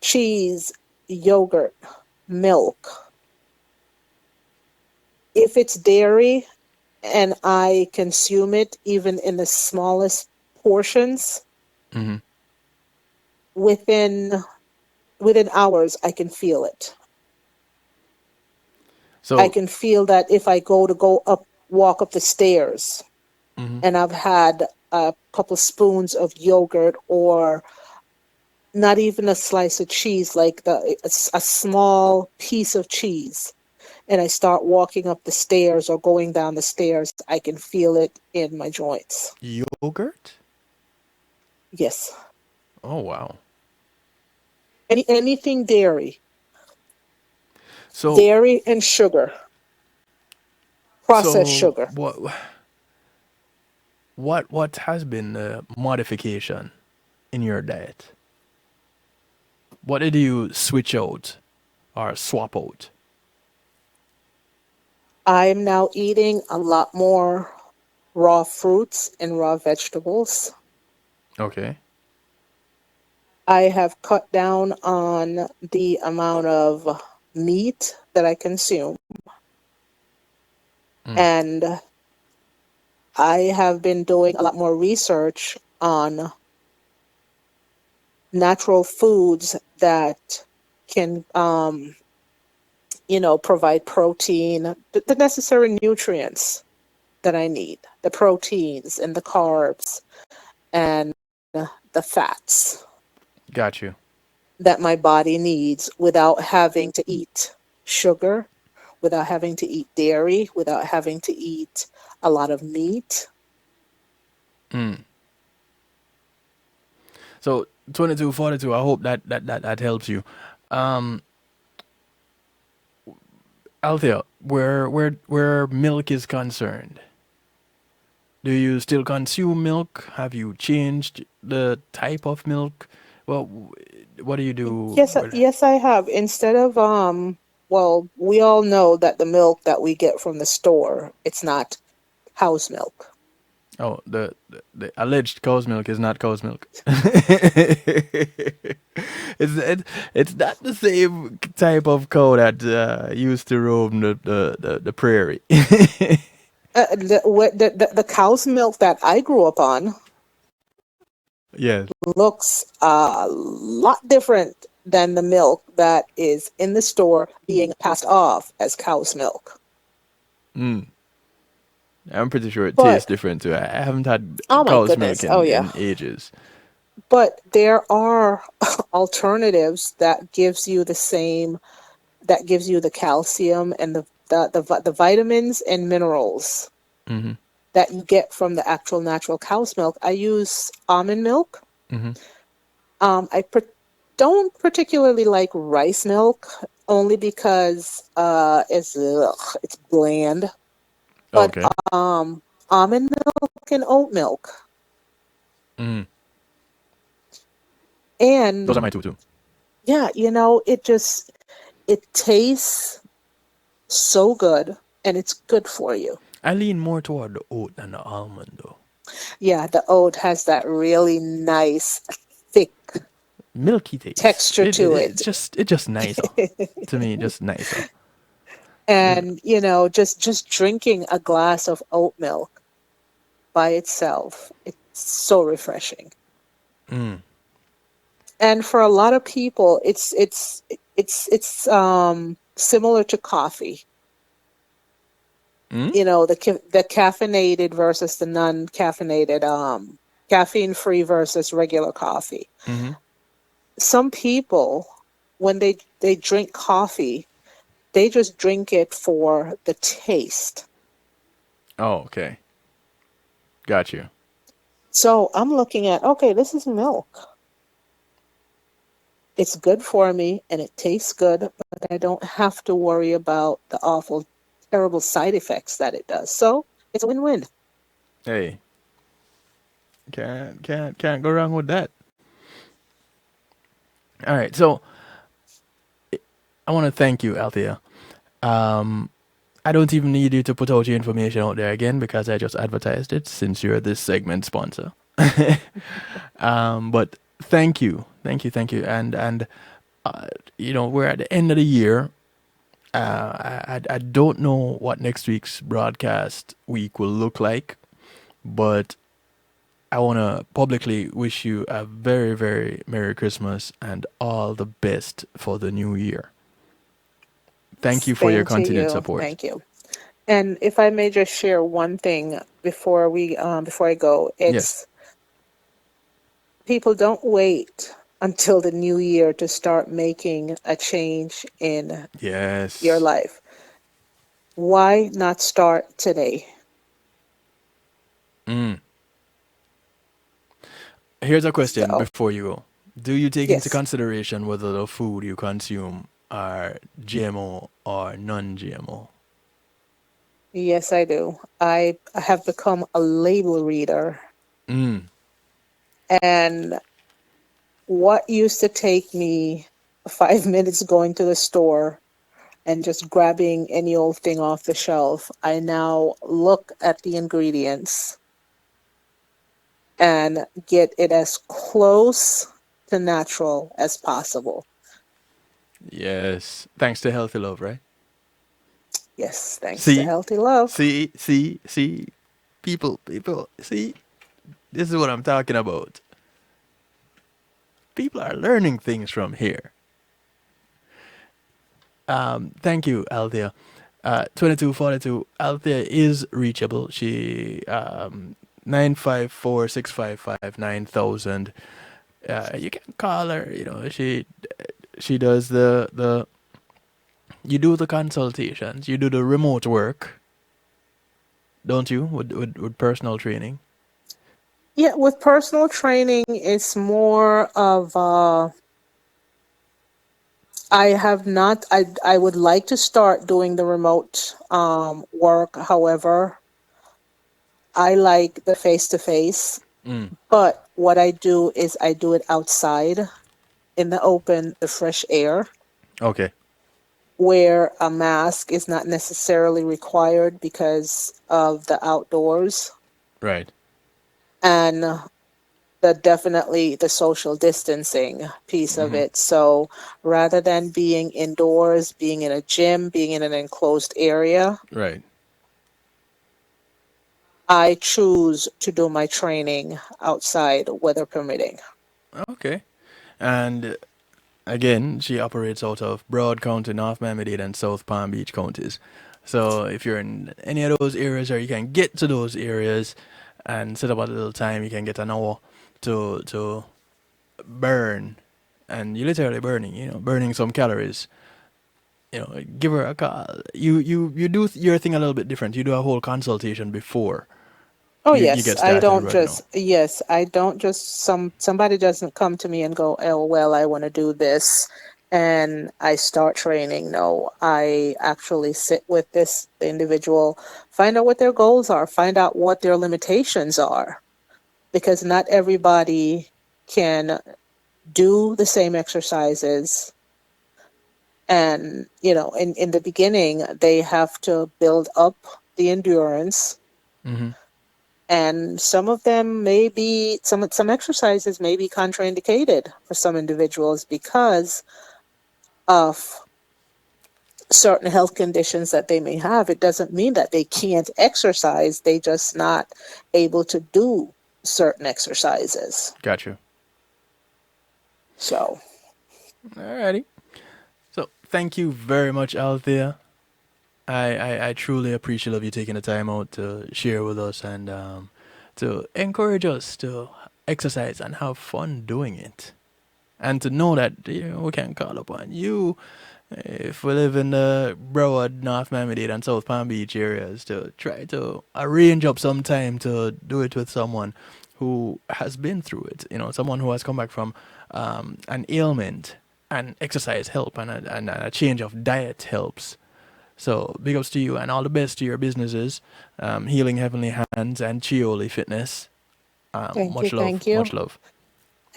Cheese, yogurt, milk. If it's dairy and I consume it even in the smallest portions, within hours I can feel it. I So can feel that if I walk up the stairs, and I've had a couple spoons of yogurt, or not even a slice of cheese, like a small piece of cheese, and I start walking up the stairs or going down the stairs, I can feel it in my joints. yogurt. Yes. Oh wow. Anything dairy. So Dairy and sugar. Processed so sugar. what has been the modification in your diet? What did you switch out or swap out? I'm now eating a lot more raw fruits and raw vegetables. Okay. I have cut down on the amount of meat that I consume. And I have been doing a lot more research on natural foods that can, provide protein, the necessary nutrients that I need, the proteins and the carbs and the fats Got you. that my body needs without having to eat sugar, without having to eat dairy, without having to eat a lot of meat. So 2242. I hope that helps you. Um, Althea, where milk is concerned, do you still consume milk? Have you changed the type of milk? Well, what do you do Yes, with? yes, I have. Instead of well, we all know that the milk that we get from the store, it's not cow's milk. Oh, the alleged cow's milk is not cow's milk. It's not the same type of cow that used to roam the prairie. The cow's milk that I grew up on Yes. looks a lot different than the milk that is in the store being passed off as cow's milk. I'm pretty sure it tastes But different too. I haven't had oh my cow's milk goodness, oh yeah. in ages. But there are alternatives that gives you the calcium and the vitamins and minerals Mm-hmm. that you get from the actual natural cow's milk. I use almond milk. Mm-hmm. Don't particularly like rice milk, only because it's bland. But Okay. almond milk and oat milk, Mm-hmm. Those are and my two too. yeah, it tastes so good, and it's good for you. I lean more toward the oat than the almond though. Yeah, the oat has that really nice, thick Milky taste. texture to it. It's just nicer. To me, just nicer. And, just drinking a glass of oat milk by itself, it's so refreshing. Mm. And for a lot of people, it's similar to coffee. Mm? The caffeinated versus the non-caffeinated, caffeine-free versus regular coffee. Mm-hmm. Some people, when they drink coffee, they just drink it for the taste. Oh, okay. Got you. So I'm looking at, okay, this is milk. It's good for me and it tastes good, but I don't have to worry about the awful, terrible side effects that it does. So it's a win-win. Hey, can't go wrong with that. All right, so I want to thank you, Althea. Um, I don't even need you to put out your information out there again because I just advertised it since you're this segment sponsor. But thank you, and we're at the end of the year. I don't know what next week's broadcast week will look like, but I want to publicly wish you a very, very Merry Christmas and all the best for the new year. Thank you for your Same to continued you. support. Thank you. And if I may just share one thing before I go, Yes. it's people don't wait until the new year to start making a change in Yes. your life. Why not start today? Mm. Here's a question So, before you go. Do you take into yes. consideration whether the food you consume are GMO or non-GMO? Yes, I do. I have become a label reader, Mm. and what used to take me 5 minutes going to the store and just grabbing any old thing off the shelf, I now look at the ingredients and get it as close to natural as possible. Yes. Thanks to Healthy Love, right? Yes, thanks to See, healthy love. see. People, see, this is what I'm talking about. People are learning things from here. Thank you, Althea. 2242. Althea is reachable. She 954-655-9000. You can call her. She does the you do the consultations. You do the remote work, don't you? With personal training. Yeah, with personal training, it's more of I have not. I would like to start doing the remote work. However, I like the face to face. Mm. But what I do is I do it outside in the open, the fresh air, Okay. where a mask is not necessarily required because of the outdoors Right. and definitely the social distancing piece of Mm-hmm. it. So rather than being indoors, being in a gym, being in an enclosed area, Right. I choose to do my training outside, weather permitting. Okay. And again, she operates out of Broad County, North Miami-Dade, and South Palm Beach counties. So if you're in any of those areas, or you can get to those areas and set up a little time, you can get an hour to burn, and you're literally burning, burning some calories give her a call. You do your thing a little bit different. You do a whole consultation before Oh you yes, get started I don't just somebody doesn't come to me and go, "Oh, well, I want to do this." And I start training. No, I actually sit with this individual, find out what their goals are, find out what their limitations are, because not everybody can do the same exercises. And, in the beginning, they have to build up the endurance. Mm-hmm. And some of them may be, some exercises may be contraindicated for some individuals because of certain health conditions that they may have. It doesn't mean that they can't exercise. They just not able to do certain exercises. Got you. So. Alrighty. So thank you very much, Althea. I truly appreciate you taking the time out to share with us and to encourage us to exercise and have fun doing it. And to know that we can call upon you if we live in the Broward, North Miami-Dade and South Palm Beach areas to try to arrange up some time to do it with someone who has been through it. Someone who has come back from an ailment, and exercise help and a change of diet helps. So big ups to you and all the best to your businesses, Healing Heavenly Hands and Chioli Fitness. Thank you. Much love.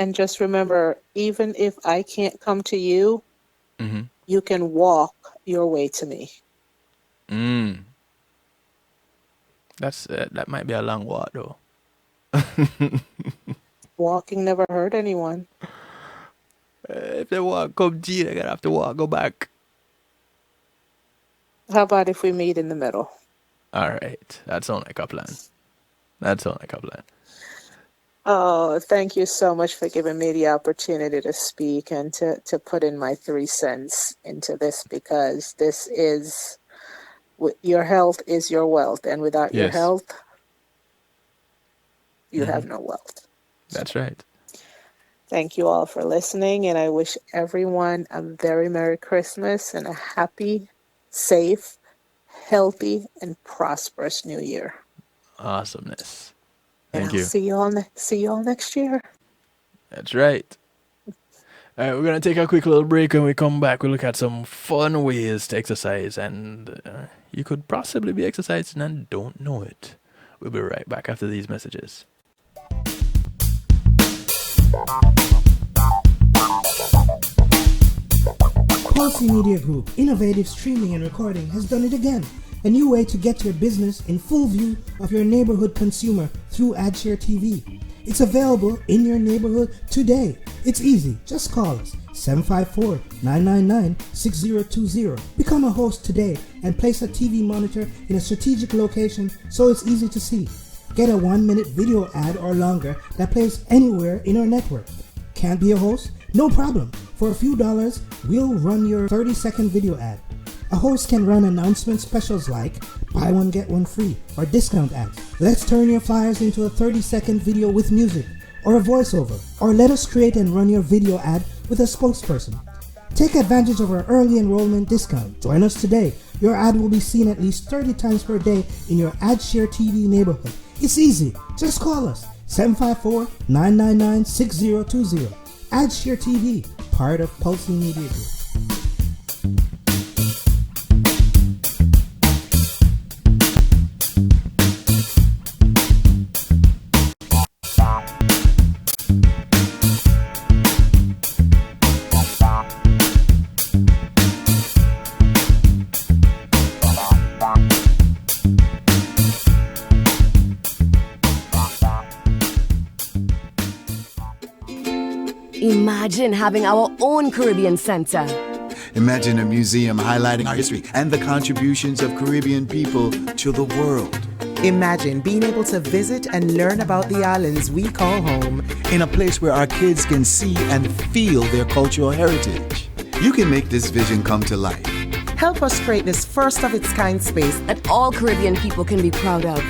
And just remember, even if I can't come to you, Mm-hmm. you can walk your way to me. That might be a long walk though. Walking never hurt anyone. If they walk come to you, they're gonna have to go back. How about if we meet in the middle? All right, that sounds like a plan. Oh, thank you so much for giving me the opportunity to speak and to put in my 3 cents into this, because this is, your health is your wealth, and without your health, you have no wealth. That's right. Thank you all for listening, and I wish everyone a very Merry Christmas and a happy, safe, healthy, and prosperous New Year. Awesomeness. And Thank you. See you all next year. That's right. All right, we're going to take a quick little break. When we come back, we'll look at some fun ways to exercise. And you could possibly be exercising and don't know it. We'll be right back after these messages. Pulsey Media Group, innovative streaming and recording, has done it again. A new way to get your business in full view of your neighborhood consumer through AdShare TV. It's available in your neighborhood today. It's easy. Just call us 754-999-6020. Become a host today and place a TV monitor in a strategic location so it's easy to see. Get a 1-minute video ad or longer that plays anywhere in our network. Can't be a host? No problem. For a few dollars, we'll run your 30-second video ad. A host can run announcement specials like buy one get one free or discount ads. Let's turn your flyers into a 30-second video with music or a voiceover, or let us create and run your video ad with a spokesperson. Take advantage of our early enrollment discount. Join us today. Your ad will be seen at least 30 times per day in your AdShare TV neighborhood. It's easy. Just call us 754-999-6020. AdShare TV, part of Pulsey Media Group. Imagine having our own Caribbean Center. Imagine a museum highlighting our history and the contributions of Caribbean people to the world. Imagine being able to visit and learn about the islands we call home. In a place where our kids can see and feel their cultural heritage. You can make this vision come to life. Help us create this first-of-its-kind space that all Caribbean people can be proud of.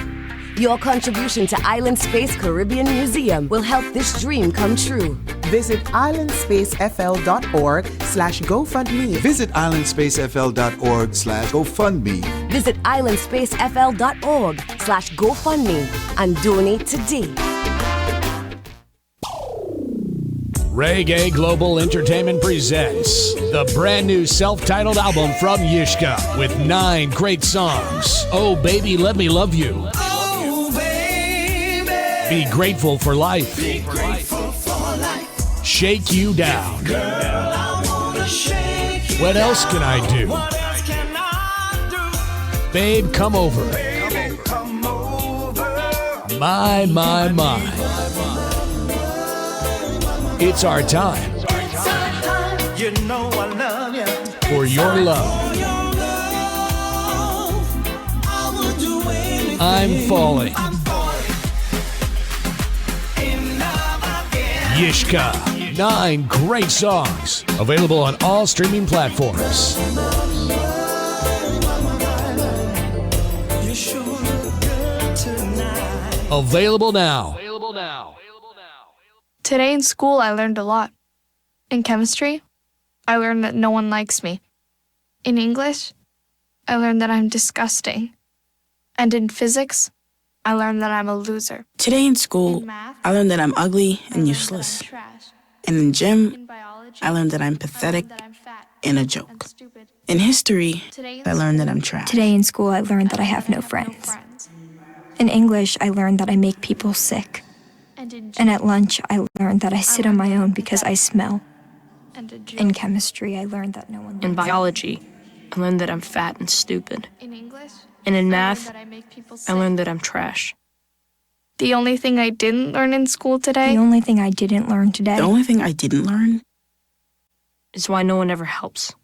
Your contribution to Island Space Caribbean Museum will help this dream come true. Visit islandspacefl.org/GoFundMe. Visit islandspacefl.org/GoFundMe. Visit islandspacefl.org/GoFundMe and donate today. Reggae Global Entertainment presents the brand new self-titled album from Yishka with 9 great songs. Oh Baby, Let Me Love You. Oh, baby. Be Grateful for Life. Be grateful for life. Shake You Down. Girl, I wanna shake you What else can I do? What else can I do? Babe, Come Over. Baby, come over. My. It's our time You know I love you. for your love. For your love, I will do anything. I'm falling. I'm falling in love again. Yishka. 9 great songs. Available on all streaming platforms. You sure look good tonight. Available now. Today in school, I learned a lot. In chemistry, I learned that no one likes me. In English, I learned that I'm disgusting. And in physics, I learned that I'm a loser. Today in school, In math, I learned that I'm ugly I and learned useless. that I'm trash. And in gym, In biology, I learned that I'm I pathetic learned that I'm fat and a and joke. stupid. In history, Today in I learned that school, I'm trash. Today in school, I learned that I have no friends. In English, I learned that I make people sick. And in And at lunch, I learned that I sit on my own because I smell. and in In chemistry, I learned that no one In likes me. biology, I learned that I'm fat and stupid. In English, And in I learned math, that I make people I sick. learned that I'm trash. The only thing I didn't learn in school today The only thing I didn't learn today The only thing I didn't learn It's why no one ever helps.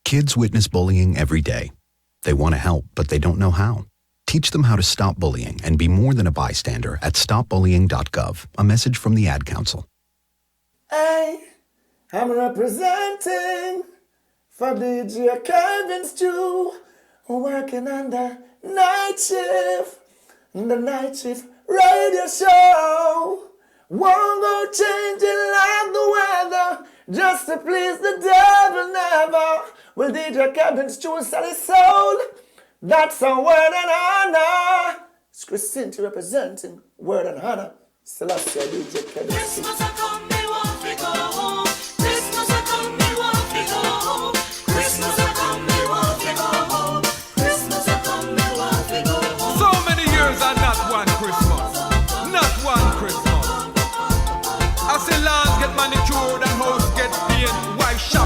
Kids witness bullying every day. They want to help, but they don't know how. Teach them how to stop bullying and be more than a bystander at stopbullying.gov. A message from the Ad Council. Hey, I'm representing for DJ Kevin Stew, working on the night shift radio show. Won't go changing like the weather, just to please the devil never. Will DJ Kevin Stew sell his soul? That's a word and honor. It's Christine representing word and honor. Celestia DJ Kevin Stew. Christmas a come, me want to go home. Christmas a come, me want to go home. Christmas a come, me want to go home. Christmas a come, me want to go home. So many years and not one Christmas. Not one Christmas. I say lawns get manicured and house get paint. Wife shop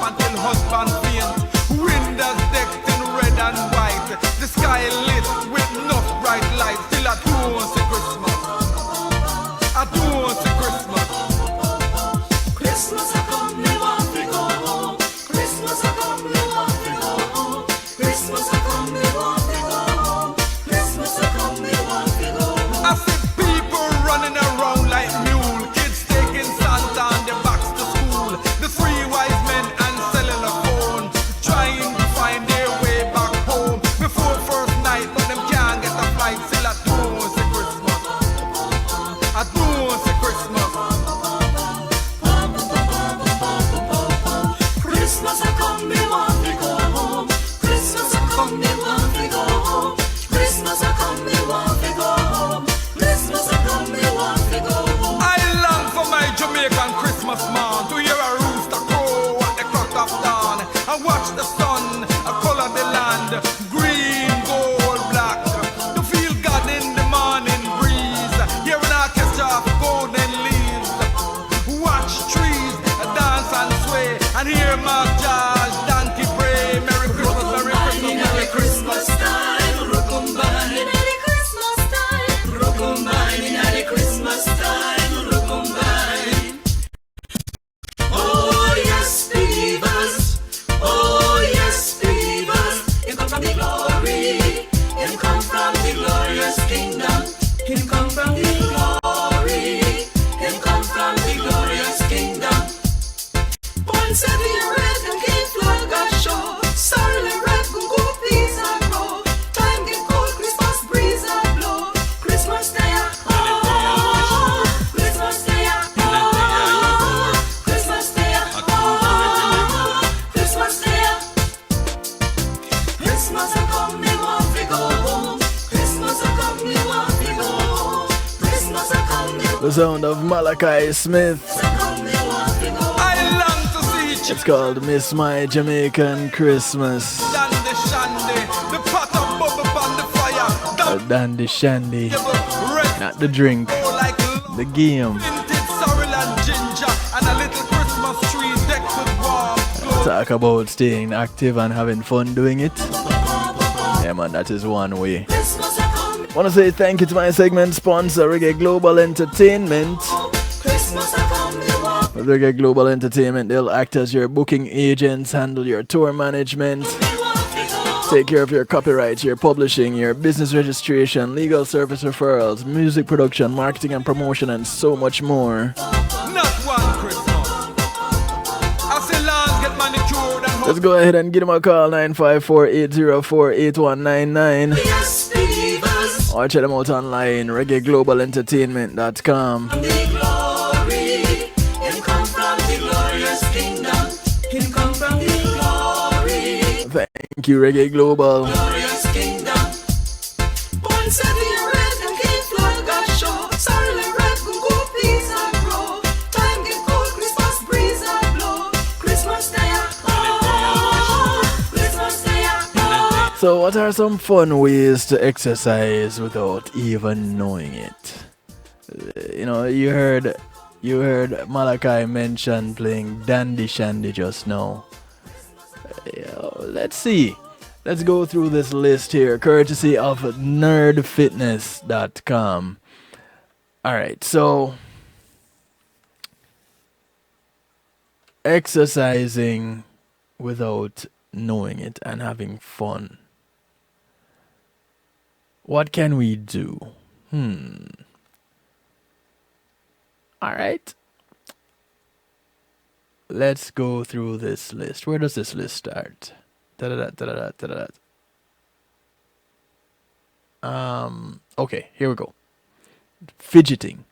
until husband faint. Windows decked in red and white. The sky lit with enough bright lights. Still I do want to Christmas. I do want to Christmas. The sound of Malachi Smith. I long to see you. It's called Miss My Jamaican Christmas. Dandy Shandy, the pot of bubble on the fire. Dandy Shandy. Not the drink, the game. Vintage sorrel and ginger, and a little Christmas tree decked with warm glow. Talk about staying active and having fun doing it. Yeah, man, that is one way. Want to say thank you to my segment sponsor, Reggae Global Entertainment. With Reggae Global Entertainment, they'll act as your booking agents, handle your tour management, take care of your copyrights, your publishing, your business registration, legal service referrals, music production, marketing and promotion, and so much more. Not one Christmas. I say lawns get manicured and Let's go ahead and give them a call, 954-804-8199. Or check them out online, reggaeglobalentertainment.com. Thank you, Reggae Global. So what are some fun ways to exercise without even knowing it? You know, you heard Malachi mention playing Dandy Shandy just now. Let's see. Let's go through this list here, courtesy of nerdfitness.com. Alright, so exercising without knowing it and having fun. What can we do? Alright. Let's go through this list. Where does this list start? Okay, here we go. Fidgeting.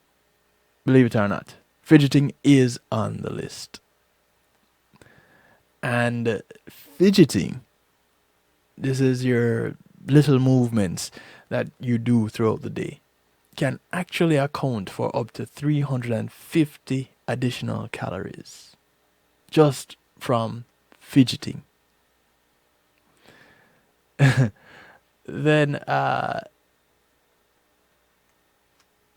Believe it or not, fidgeting is on the list. And fidgeting, this is your little movements that you do throughout the day, can actually account for up to 350 additional calories just from fidgeting. Then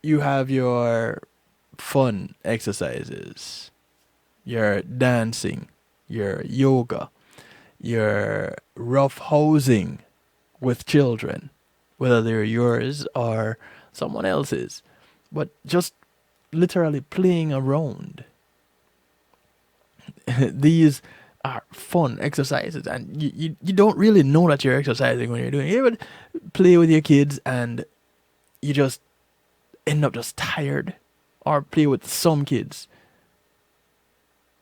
you have your fun exercises, your dancing, your yoga, your rough housing with children, whether they're yours or someone else's, but just literally playing around. These are fun exercises, and you don't really know that you're exercising when you're doing it. You would play with your kids and you just end up just tired, or play with some kids.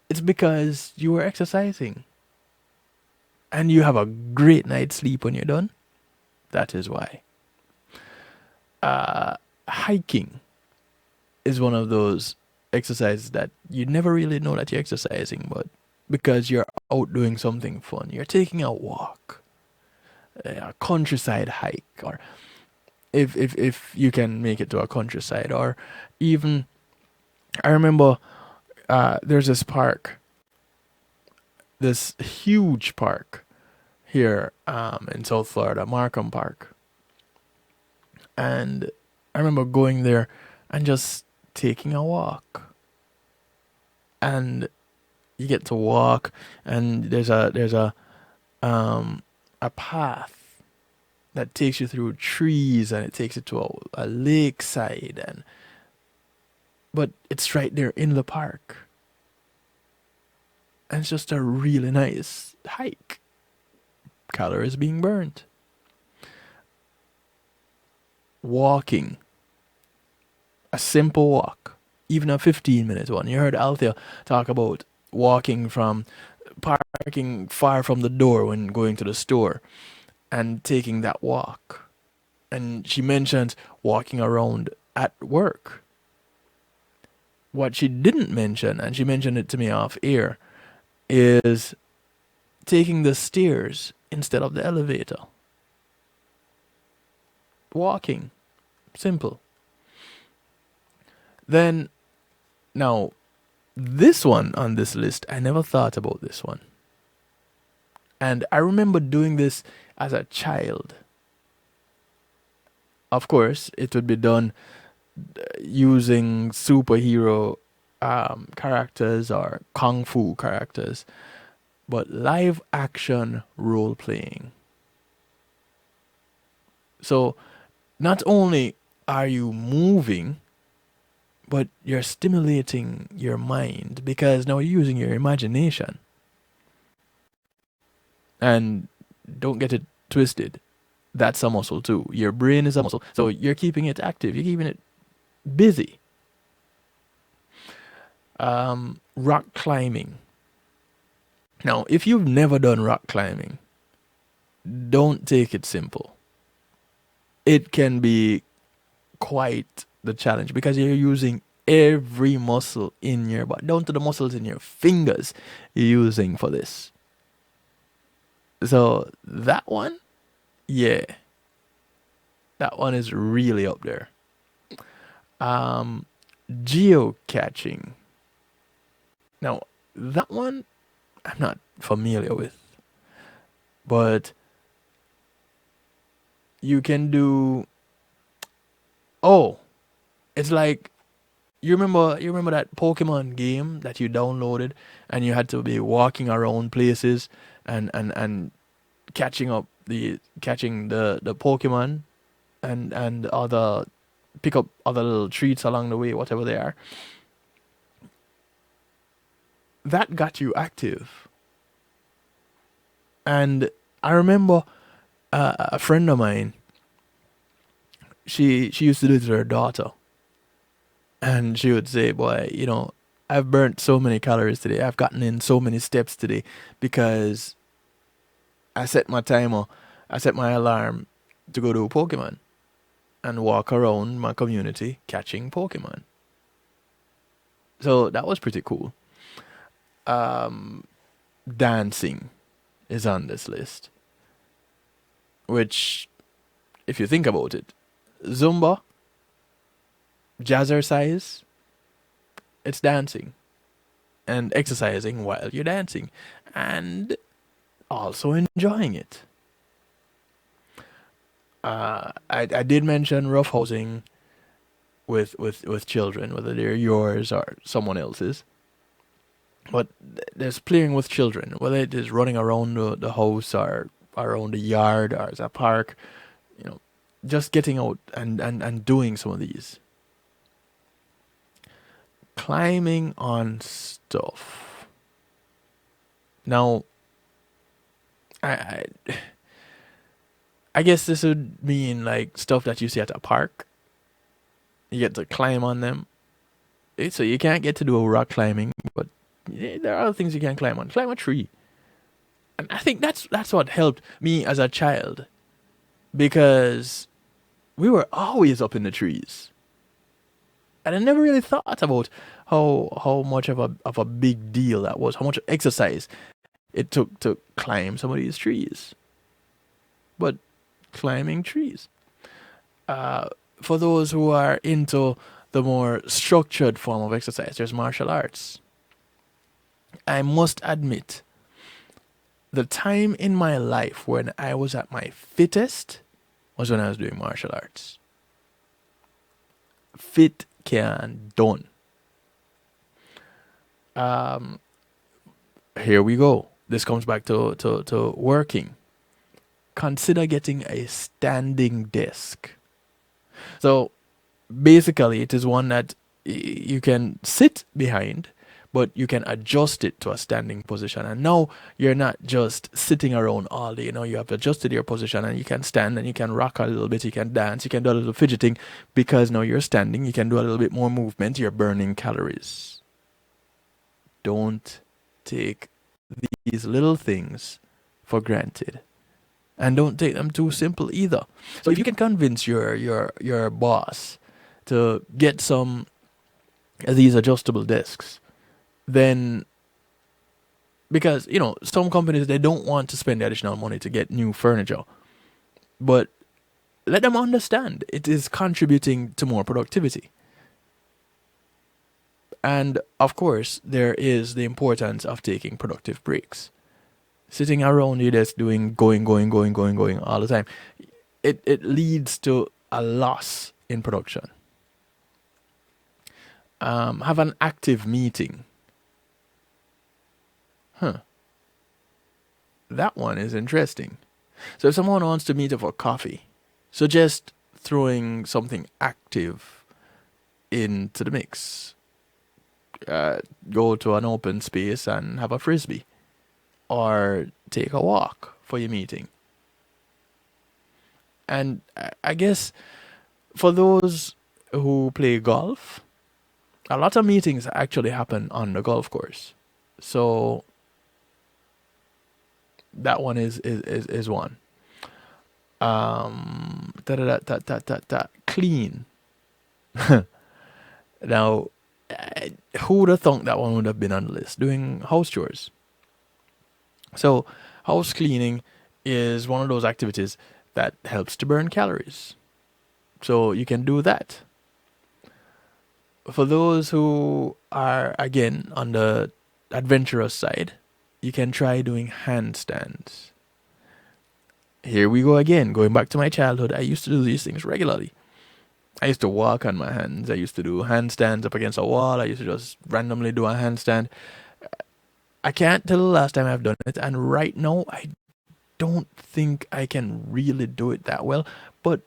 It's because you were exercising and you have a great night's sleep when you're done. That is why. Hiking is one of those exercises that you never really know that you're exercising, but because you're out doing something fun, you're taking a walk, a countryside hike, or if you can make it to a countryside, or even I remember there's this park, this huge park here in South Florida, Markham Park, and I remember going there and just taking a walk, and you get to walk, and there's a path that takes you through trees, and it takes you to a lakeside, but it's right there in the park, and it's just a really nice hike. Calories being burnt. Walking. A simple walk, even a 15-minute one. You heard Althea talk about walking from parking far from the door when going to the store and taking that walk. And she mentioned walking around at work. What she didn't mention, and she mentioned it to me off air, is taking the stairs instead of the elevator. Walking. Simple. Then, now, this one on this list, I never thought about this one. And I remember doing this as a child. Of course, it would be done using superhero characters or kung fu characters, but live action role playing. So not only are you moving, but you're stimulating your mind because now you're using your imagination. And don't get it twisted. That's a muscle too. Your brain is a muscle. So you're keeping it active. You're keeping it busy. Rock climbing. Now, if you've never done rock climbing, don't take it simple. It can be quite the challenge because you're using every muscle in your body, down to the muscles in your fingers you're using for this. So that one, yeah, that one is really up there. Geocaching. Now, that one I'm not familiar with, but you can do. Oh, it's like you remember that Pokemon game that you downloaded and you had to be walking around places and catching the Pokemon and other pick up other little treats along the way, whatever they are. That got you active. And I remember a friend of mine, she used to do it to her daughter. And she would say, boy, I've burnt so many calories today. I've gotten in so many steps today because I set my timer, I set my alarm to go to Pokemon and walk around my community catching Pokemon. So that was pretty cool. Dancing is on this list, which, if you think about it, Zumba, Jazzercise, it's dancing and exercising while you're dancing and also enjoying it. I did mention roughhousing with children, whether they're yours or someone else's. But there's playing with children, whether it is running around the house or around the yard or as a park, just getting out and doing some of these. Climbing on stuff. Now, I guess this would mean like stuff that you see at a park. You get to climb on them. So you can't get to do rock climbing, but there are other things you can climb on. Climb a tree. And I think that's what helped me as a child. Because we were always up in the trees. And I never really thought about how much of a big deal that was, how much exercise it took to climb some of these trees. But climbing trees. For those who are into the more structured form of exercise, there's martial arts. I must admit, the time in my life when I was at my fittest was when I was doing martial arts. Fit can done. Here we go. This comes back to working. Consider getting a standing desk. So basically, it is one that you can sit behind, but you can adjust it to a standing position. And now you're not just sitting around all day. You have adjusted your position and you can stand and you can rock a little bit, you can dance, you can do a little fidgeting because now you're standing, you can do a little bit more movement, you're burning calories. Don't take these little things for granted. And don't take them too simple either. So if you can convince your boss to get some of these adjustable desks, then, because some companies, they don't want to spend the additional money to get new furniture, but let them understand it is contributing to more productivity. And of course, there is the importance of taking productive breaks. Sitting around your desk doing going all the time, it leads to a loss in production. Have an active meeting. That one is interesting. So if someone wants to meet up for coffee, suggest throwing something active into the mix. Go to an open space and have a frisbee, or take a walk for your meeting. And I guess for those who play golf, a lot of meetings actually happen on the golf course. So that one is one. Clean. Now, who would have thought that one would have been on the list? Doing house chores. So, house cleaning is one of those activities that helps to burn calories. So, you can do that. For those who are, again, on the adventurous side, you can try doing handstands. Here we go again, going back to my childhood. I used to do these things regularly. I used to walk on my hands. I used to do handstands up against a wall. I used to just randomly do a handstand. I can't tell the last time I've done it. And right now, I don't think I can really do it that well. But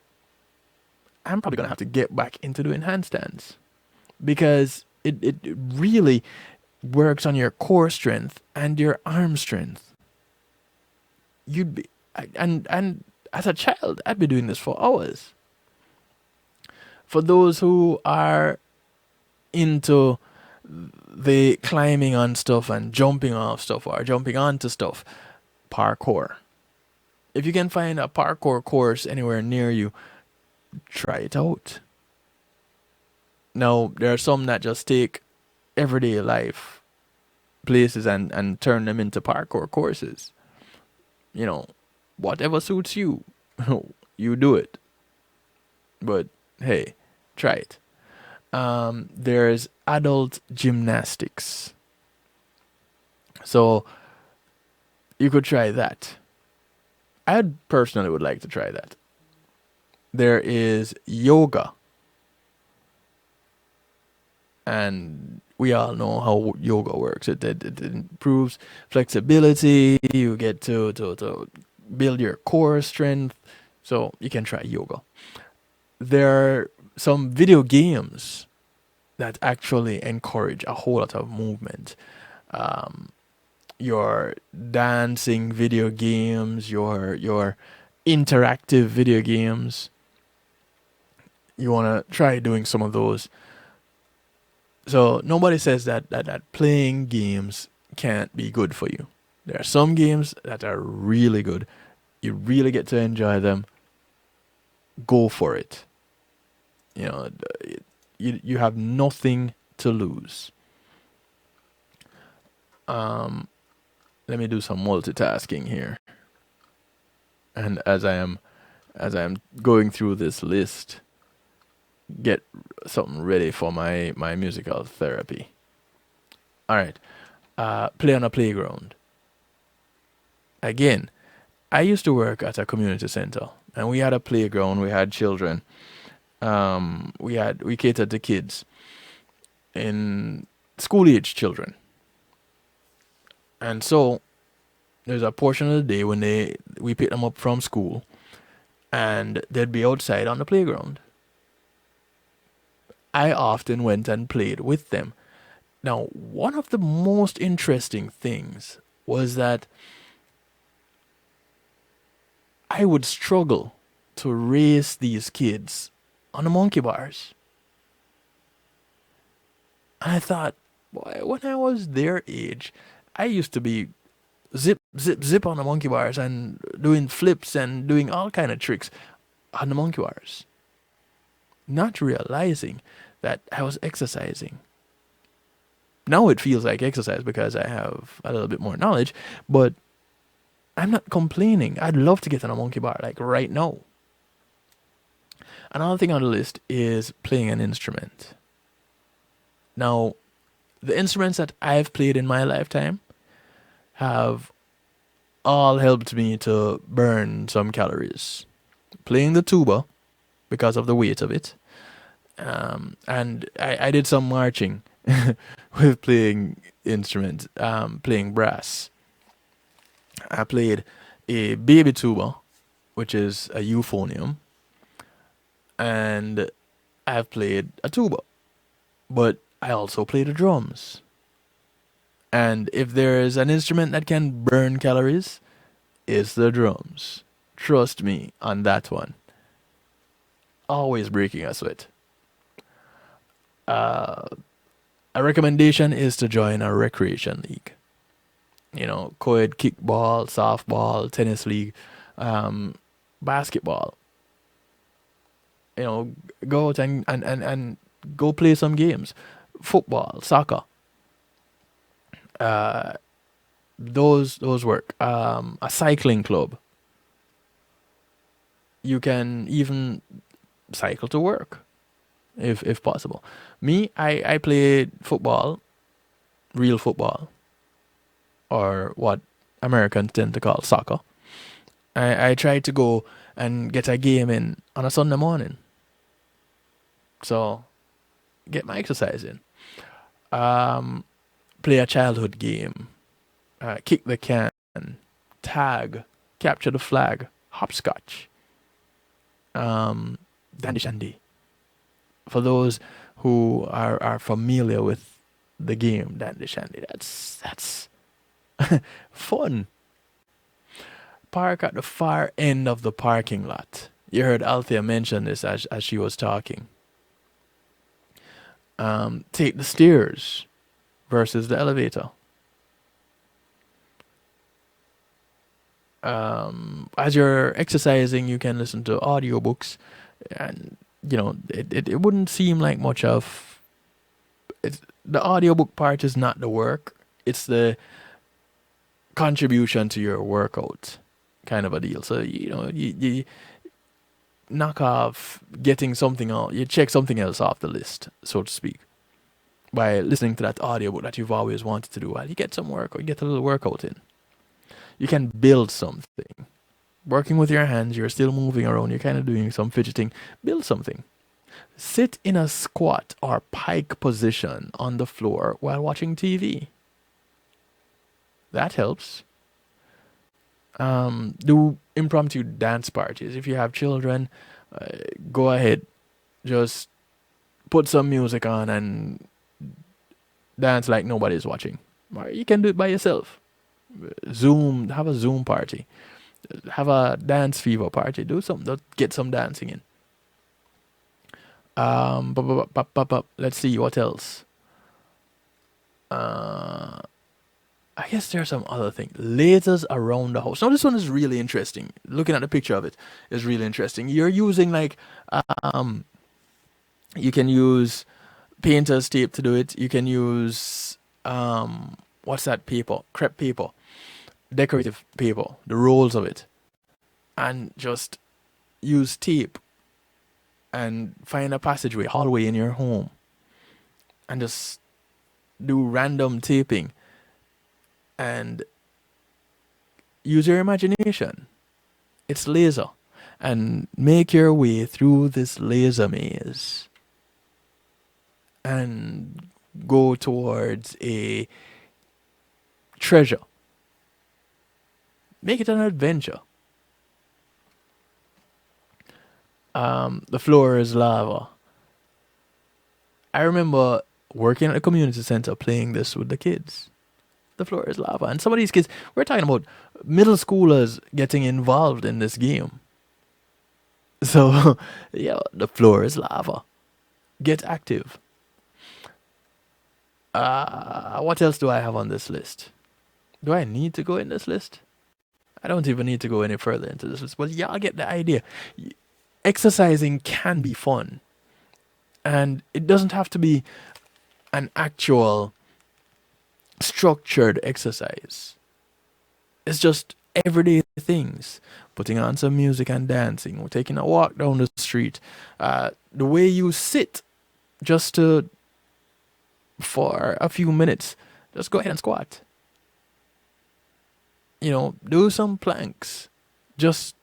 I'm probably going to have to get back into doing handstands. Because it really works on your core strength and your arm strength. You'd be... And as a child, I'd be doing this for hours. For those who are into the climbing on stuff and jumping off stuff or jumping onto stuff, parkour. If you can find a parkour course anywhere near you, try it out. Now, there are some that just take everyday life places and turn them into parkour courses. You know, whatever suits you, you do it. But hey, try it. There's adult gymnastics. So you could try that. I personally would like to try that. There is yoga. And we all know how yoga works. It improves flexibility. You get to build your core strength. So you can try yoga. There are some video games that actually encourage a whole lot of movement. Your dancing video games, your interactive video games. You want to try doing some of those. So nobody says that playing games can't be good for you. There are some games that are really good. You really get to enjoy them. Go for it. You know, you have nothing to lose. Let me do some multitasking here. And as I am going through this list, get something ready for my musical therapy. All right. Play on a playground. Again, I used to work at a community center, and we had a playground. We had children. We catered to kids in school-age children. And so there's a portion of the day when we pick them up from school, and they'd be outside on the playground. I often went and played with them. Now, one of the most interesting things was that I would struggle to raise these kids on the monkey bars. And I thought, boy, when I was their age, I used to be zip on the monkey bars and doing flips and doing all kind of tricks on the monkey bars. Not realizing that I was exercising. Now it feels like exercise because I have a little bit more knowledge, but I'm not complaining. I'd love to get on a monkey bar like right now. Another thing on the list is playing an instrument. Now, the instruments that I've played in my lifetime have all helped me to burn some calories. Playing the tuba because of the weight of it. And I did some marching with playing instruments, playing brass. I played a baby tuba, which is a euphonium, and I've played a tuba, but I also play the drums. And if there's an instrument that can burn calories, it's the drums. Trust me on that one. Always breaking a sweat. A recommendation is to join a recreation league. You know, co-ed kickball, softball, tennis league, basketball. You know, go out and go play some games. Football, soccer. Those work. A cycling club. You can even cycle to work, if possible. Me, I played football, real football, or what Americans tend to call soccer. I tried to go and get a game in on a Sunday morning. So, get my exercise in. Play a childhood game. Kick the can. Tag. Capture the flag. Hopscotch. Dandy Shandy. For those who are familiar with the game Dandy Shandy, that's fun. Park at the far end of the parking lot. You heard Althea mention this as she was talking. Take the stairs versus the elevator. As you're exercising, you can listen to audiobooks, and you know it wouldn't seem like much of it. The audiobook part is not the work; it's the contribution to your workout, kind of a deal. So you know you knock off getting something out, you check something else off the list, so to speak, by listening to that audiobook that you've always wanted to do. While you get some work or you get a little workout in. You can build something. Working with your hands, you're still moving around, you're kind of doing some fidgeting. Build something. Sit in a squat or pike position on the floor while watching TV. That helps. Do impromptu dance parties. If you have children, go ahead. Just put some music on and dance like nobody's watching. Or you can do it by yourself. Have a Zoom party, have a dance fever party, do something, get some dancing in. Let's see what else. I guess there's some other thing. Lasers around the house. Now this one is really interesting. Looking at the picture of it is really interesting. You're using like you can use painter's tape to do it. You can use what's that paper? Crepe paper. Decorative paper, the rolls of it, and just use tape and find a passageway, hallway in your home, and just do random taping and use your imagination. It's laser, and make your way through this laser maze and go towards a treasure. Make it an adventure. The floor is lava. I remember working at a community center playing this with the kids. The floor is lava. And some of these kids, we're talking about middle schoolers getting involved in this game. So, yeah, the floor is lava. Get active. What else do I have on this list? Do I need to go in this list? I don't even need to go any further into this list, but y'all get the idea. Exercising can be fun. And it doesn't have to be an actual structured exercise. It's just everyday things. Putting on some music and dancing, or taking a walk down the street. The way you sit just to for a few minutes, just go ahead and squat. Do some planks. Just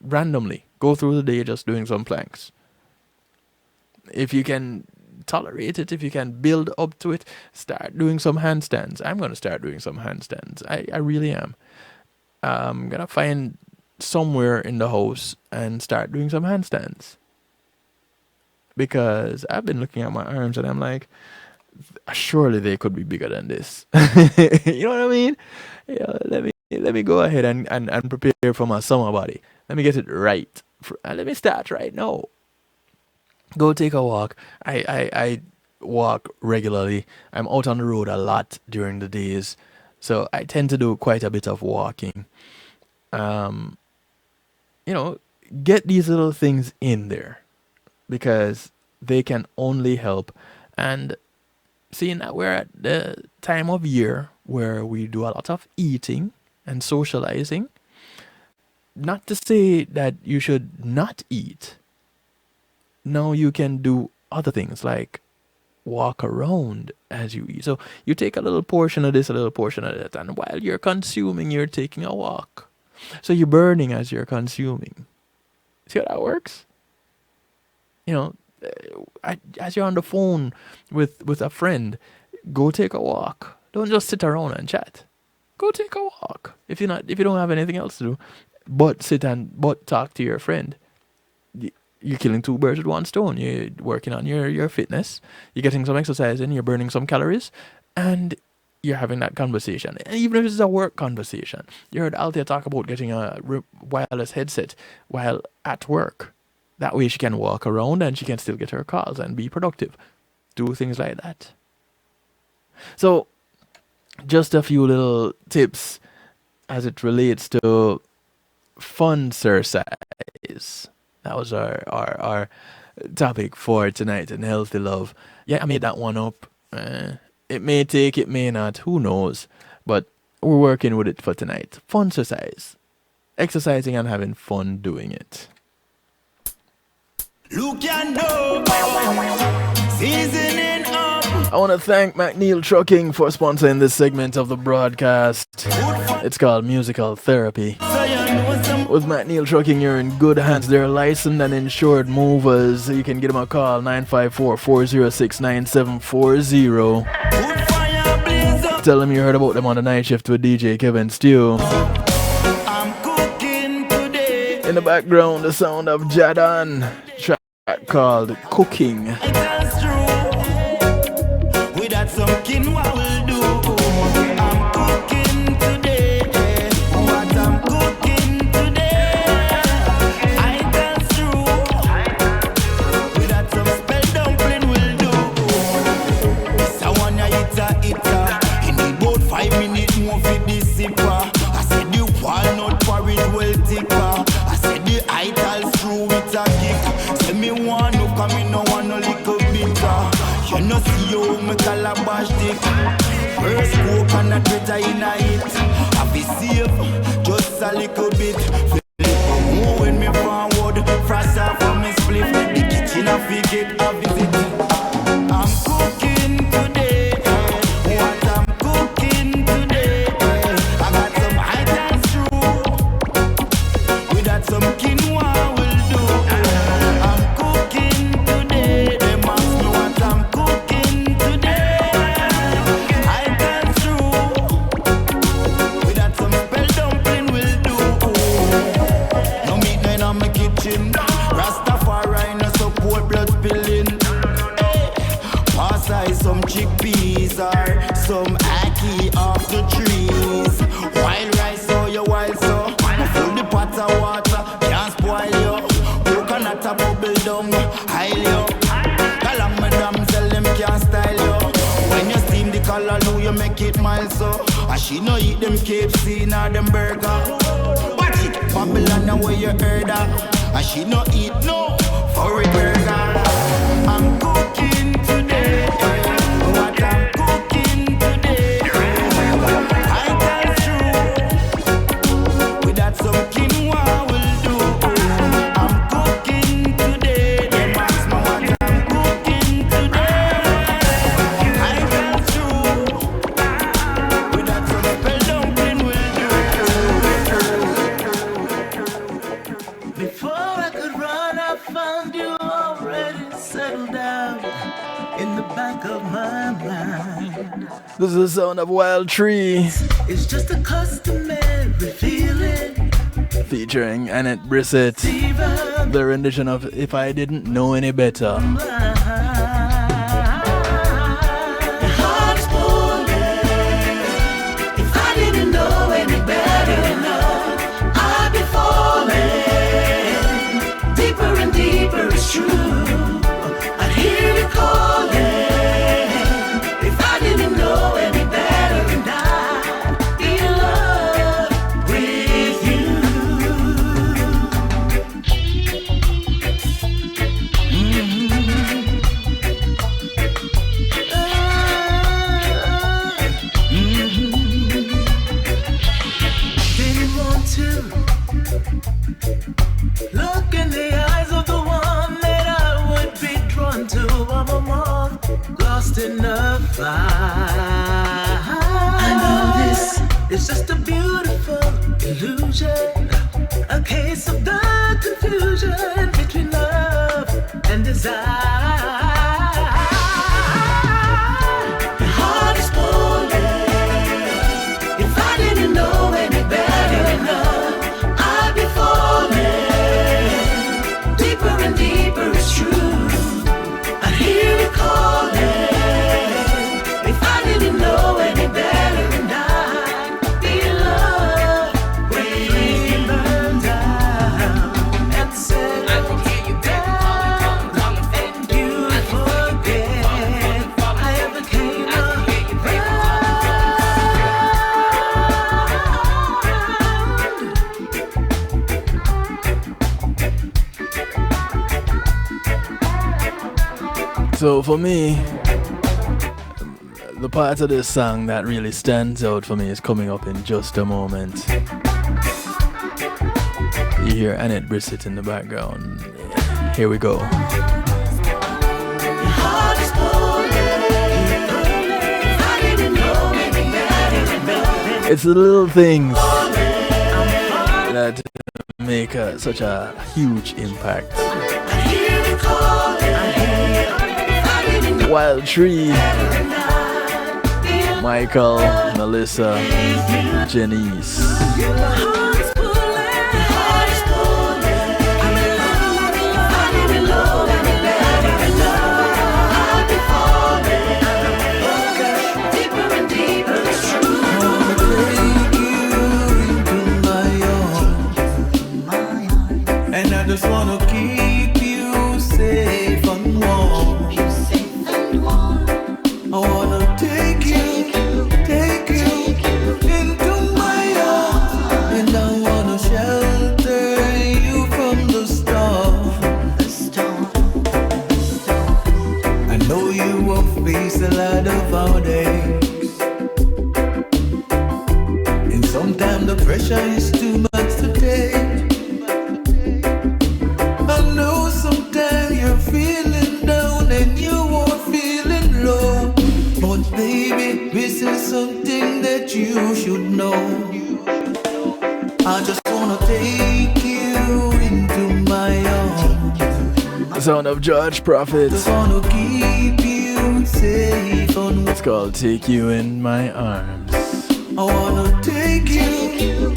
randomly go through the day just doing some planks. If you can tolerate it, if you can build up to it, start doing some handstands. I'm going to start doing some handstands. I really am. I'm going to find somewhere in the house and start doing some handstands. Because I've been looking at my arms and I'm like, surely they could be bigger than this. You know what I mean? Let me go ahead and prepare for my summer body. Let me get it right. Let me start right now. Go take a walk. I walk regularly. I'm out on the road a lot during the days. So I tend to do quite a bit of walking. Get these little things in there because they can only help. And seeing that we're at the time of year where we do a lot of eating and socializing, not to say that you should not eat. No, you can do other things like walk around as you eat. So you take a little portion of this, a little portion of that, and while you're consuming, you're taking a walk. So you're burning as you're consuming. See how that works? As you're on the phone with a friend, go take a walk. Don't just sit around and chat. Go take a walk. If you don't have anything else to do, but talk to your friend. You're killing two birds with one stone. You're working on your fitness. You're getting some exercise in. You're burning some calories, and you're having that conversation. And even if it's a work conversation, you heard Althea talk about getting a wireless headset while at work. That way she can walk around and she can still get her calls and be productive. Do things like that. So, just a few little tips as it relates to Funsercise. That was our topic for tonight in Healthy Love. Yeah, I made that one up. It may take, it may not. Who knows? But we're working with it for tonight. Funsercise. Exercising and having fun doing it. Look and know, seasoning up. I want to thank McNeil Trucking for sponsoring this segment of the broadcast. It's called Musical Therapy. With McNeil Trucking, you're in good hands. They're licensed and insured movers. You can give them a call, 954-406-9740. Tell them you heard about them on the night shift with DJ Kevin Stew. In the background, the sound of Jadan, track called Cooking. First coke and a treasure in a hit. I be safe, just a little bit. More when me forward, frost off on me split. The kitchen I forget a visit. I'm cooking today. What I'm cooking today. I got some items through. We got some quinoa will do. I'm cooking today. Them ask me what I'm cooking today. Some chickpeas or some ackee off the trees. Wild rice, so you wild so. Fill the pot of water, can't spoil you. Coconut a bubble down, high you. Call madam, tell them can't style you. When you steam the color, now you make it mild so. And she no eat them KFC nor them burger. Watch it, Babylon where you heard her. And she no eat no for a burger. I'm cooking today. What I'm cooking today. I tell you, we got some quinoa will do. I'm cooking today. Them ask me what I'm cooking today. in the back of my mind. This is the sound of Wild Tree. It's just a customary feeling. Featuring Annette Brissett. The rendition of If I Didn't Know Any Better. True, I hear you calling. If I didn't know any better, and I'd be in love with you. Didn't want to look in the eyes of the one to I'm a moth lost in a fire. I know this is just a beautiful illusion, a case of the confusion between love and desire. Your heart is falling. If I didn't know any better, I'd be falling deeper and deeper. It's true. Hear you calling. If I didn't know any better, and I'd be in love with you. Burn down and set you down, and you forget I ever came around. So for me, the part of this song that really stands out for me is coming up in just a moment. You hear Annette Brissett in the background. Here we go. It's the little things that make such a huge impact. Wild Tree, Michael, Melissa, Janice. And I just wanna keep you safe and warm. I wanna take you into my arms, and I wanna shelter you from the storm. I know you will face a lot of heartaches, and sometimes the pressure is too much to take. I know sometimes you're feeling down and you are feeling low. But baby, this is something that you should know. I just wanna take you into my arms. The sound of George Prophet. Just wanna keep you safe on. It's called Take You in My Arms. I wanna take you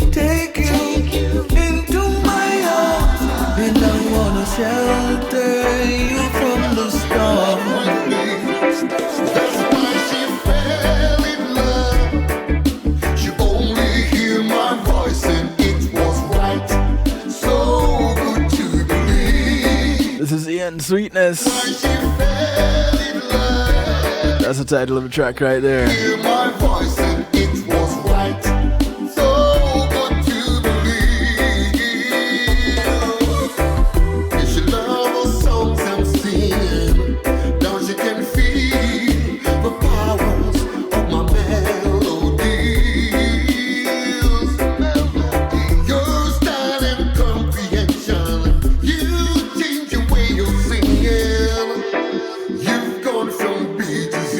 into my arms, and I wanna shelter you from the storm. This is Ian Sweetness. That's the title of the track right there. Hear my voice and it was right. So good to believe. If you love the songs I'm singing, now you can feel the powers of my melodies. Your style and comprehension, you change the way you're singing. You've gone from B to Z.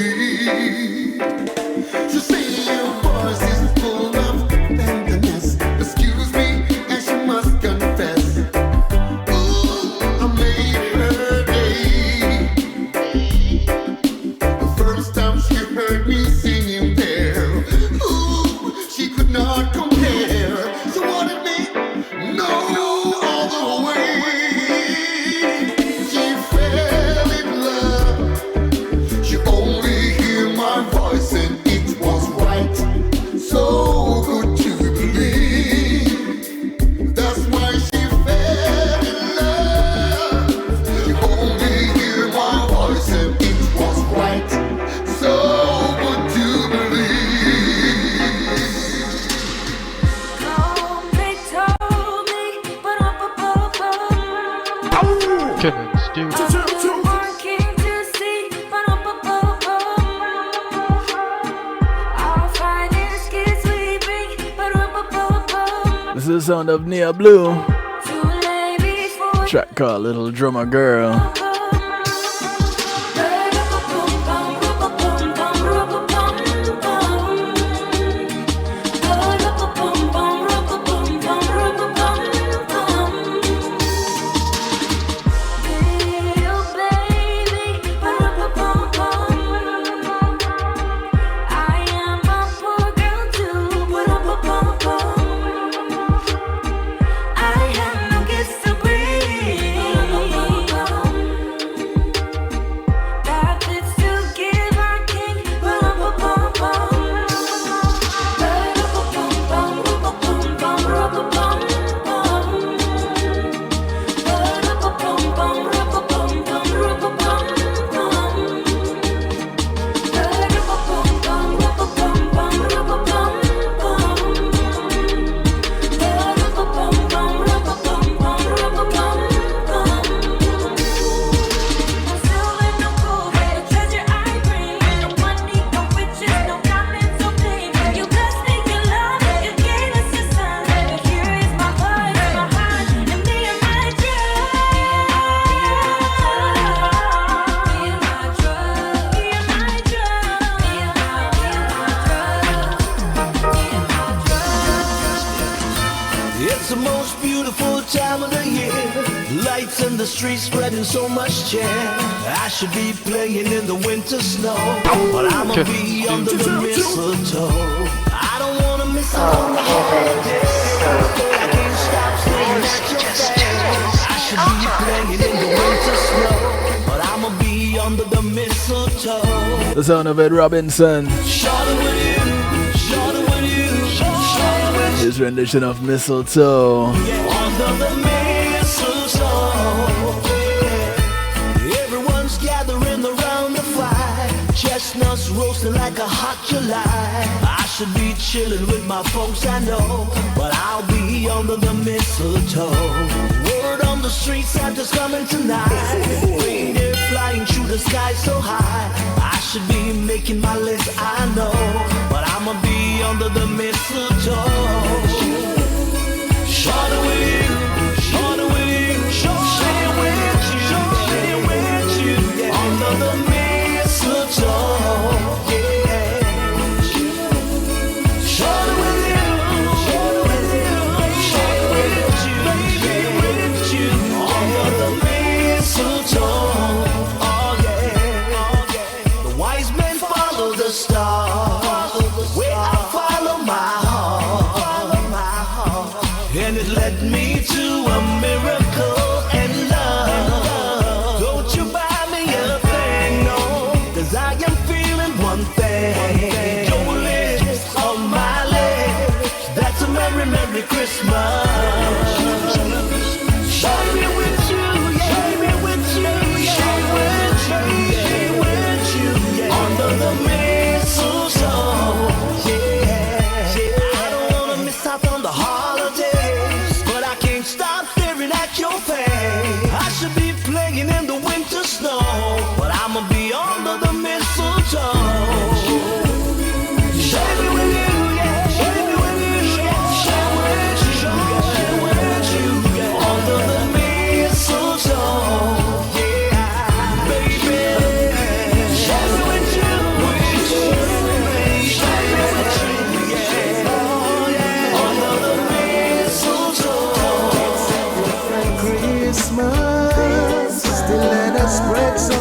This is the sound of Nia Blue. Track called Little Drummer Girl. Spreading so much cheer. I should be playing in the winter snow, but I'ma be under the mistletoe. I don't wanna miss out on the holiday. I can't stop staring at your face. I should be playing in the winter snow, but I'ma be under the mistletoe. The sound of Ed Robinson. Shorter with you, shorter with you, shorter with you. His rendition of Mistletoe. Under the mistletoe. Chestnuts roasting like a hot July. I should be chilling with my folks, I know, but I'll be under the mistletoe. Word on the street, Santa's coming tonight. Reindeer flying through the sky so high. I should be making my list, I know, but I'ma be under the mistletoe. Shorter with you, shorter with you, shorter with you, shorter with you, yeah. Under the mistletoe.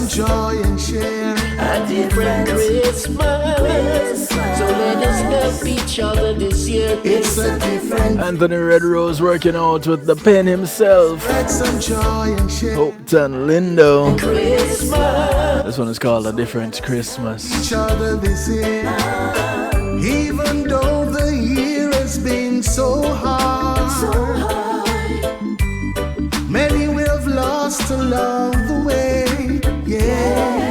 Joy and share a different Christmas. So let us help each other this year. It's a different. Anthony Red Rose working out with the pen himself. Spread some joy and share. Hopeton Lindo. Christmas. This one is called A Different Christmas. Each other this year. Even though the year has been so hard, many will have lost along the way. Yeah.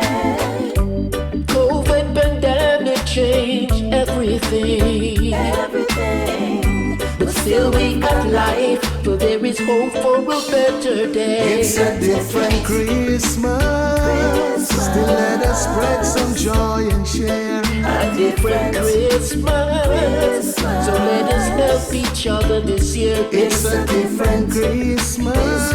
COVID pandemic changed everything. But still we got life, for there is hope hope for a better day. It's a different Christmas. Still let us spread some joy and share. A different Christmas. So let us help each other this year. It's a different Christmas.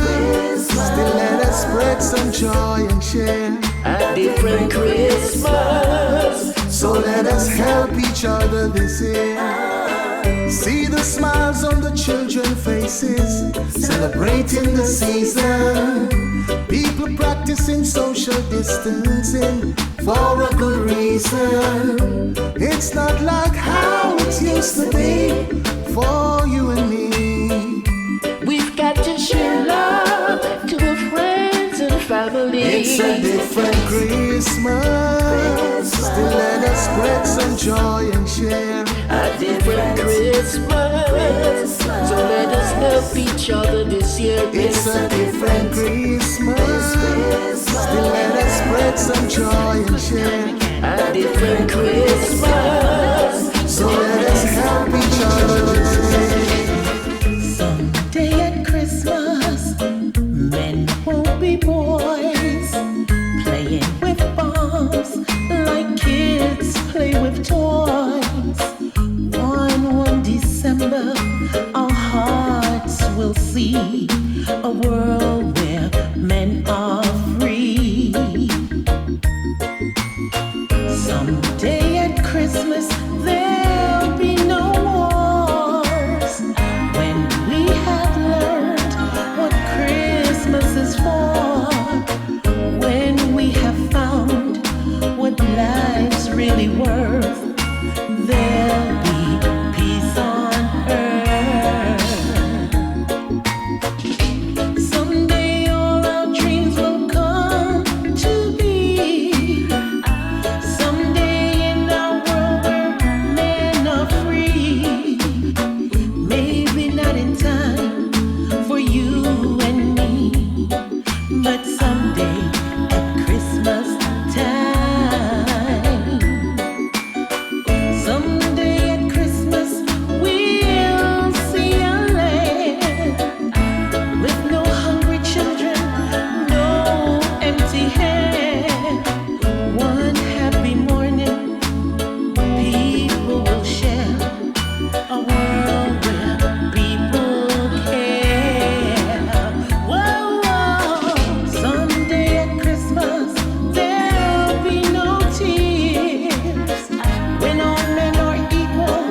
Still let us spread some joy and share. A different Christmas. So let us help each other this year. See the smiles on the children's faces, celebrating the season. People practicing social distancing for a good reason. It's not like how it used to be for you and me. We've got to share love to our friends and family. It's a different Christmas. Still let us spread some joy and share. A different Christmas. So let us help each other this year. It's a different Christmas. Still let us spread some joy and share. A different Christmas. So let us help each other this year. Someday at Christmas, men won't be boys, playing with bombs like kids play with toys. 1 December, our hearts will see a world where men are free. Someday at Christmas, there'll be no wars when we have learned what Christmas is for. When we have found what life's really worth, there'll be peace on earth. Someday all our dreams will come to be. Someday in our world where men are free. Maybe not in time for you and me, but someday at Christmas time. Someday at Christmas we'll see a land with no hungry children, no empty hand. One happy morning, people will share a world where people care. Whoa, whoa. Someday at Christmas there'll be no tears. When all men are equal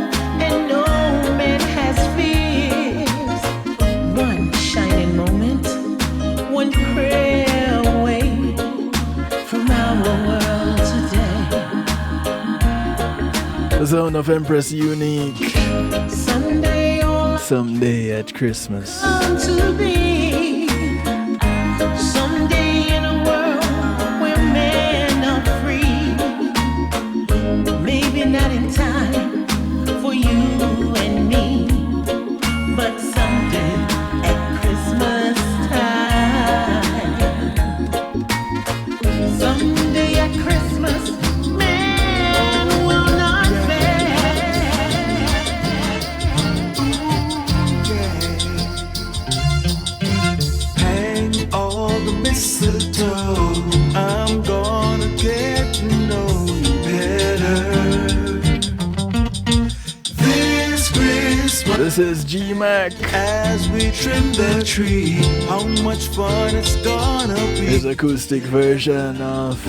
and no man has fears. One shining moment, one prayer away from our world today. The sound of Empress Unique. Someday all Someday at Christmas. to be. Someday in a world where men are free. Maybe not in time for you and me, but someday at Christmas time. Someday at Christmas, men will not Hang all the mistletoe. I'm gonna get to know you better. This Christmas, This is G-Mac. as we trim the tree, how much fun it's gonna be. His acoustic version of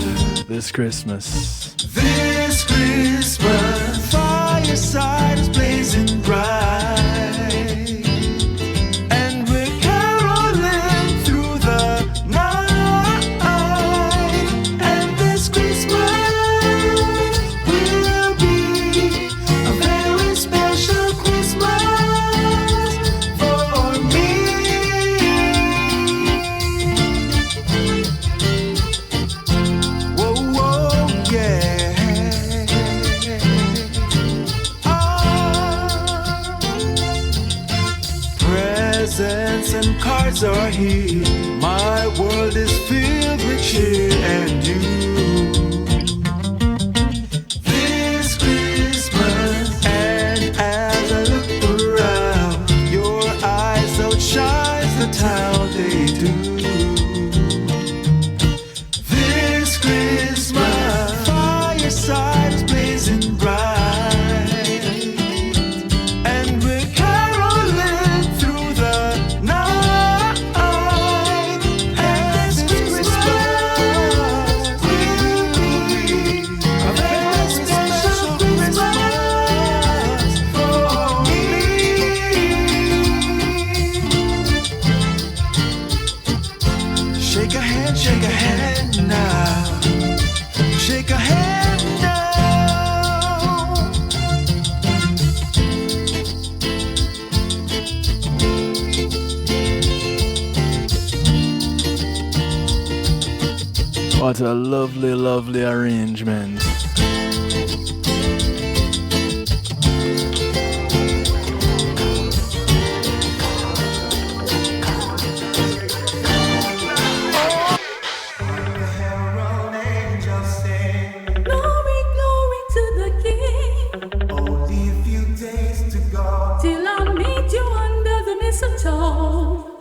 This Christmas. This Christmas, fireside is blazing bright, and we're caroling through the night. And this Christmas will be a very special Christmas for me. Whoa, whoa, yeah. Presents and cards are here. My world is filled with cheer and you. This Christmas, and as I look around, your eyes outshines the What a lovely, lovely arrangement.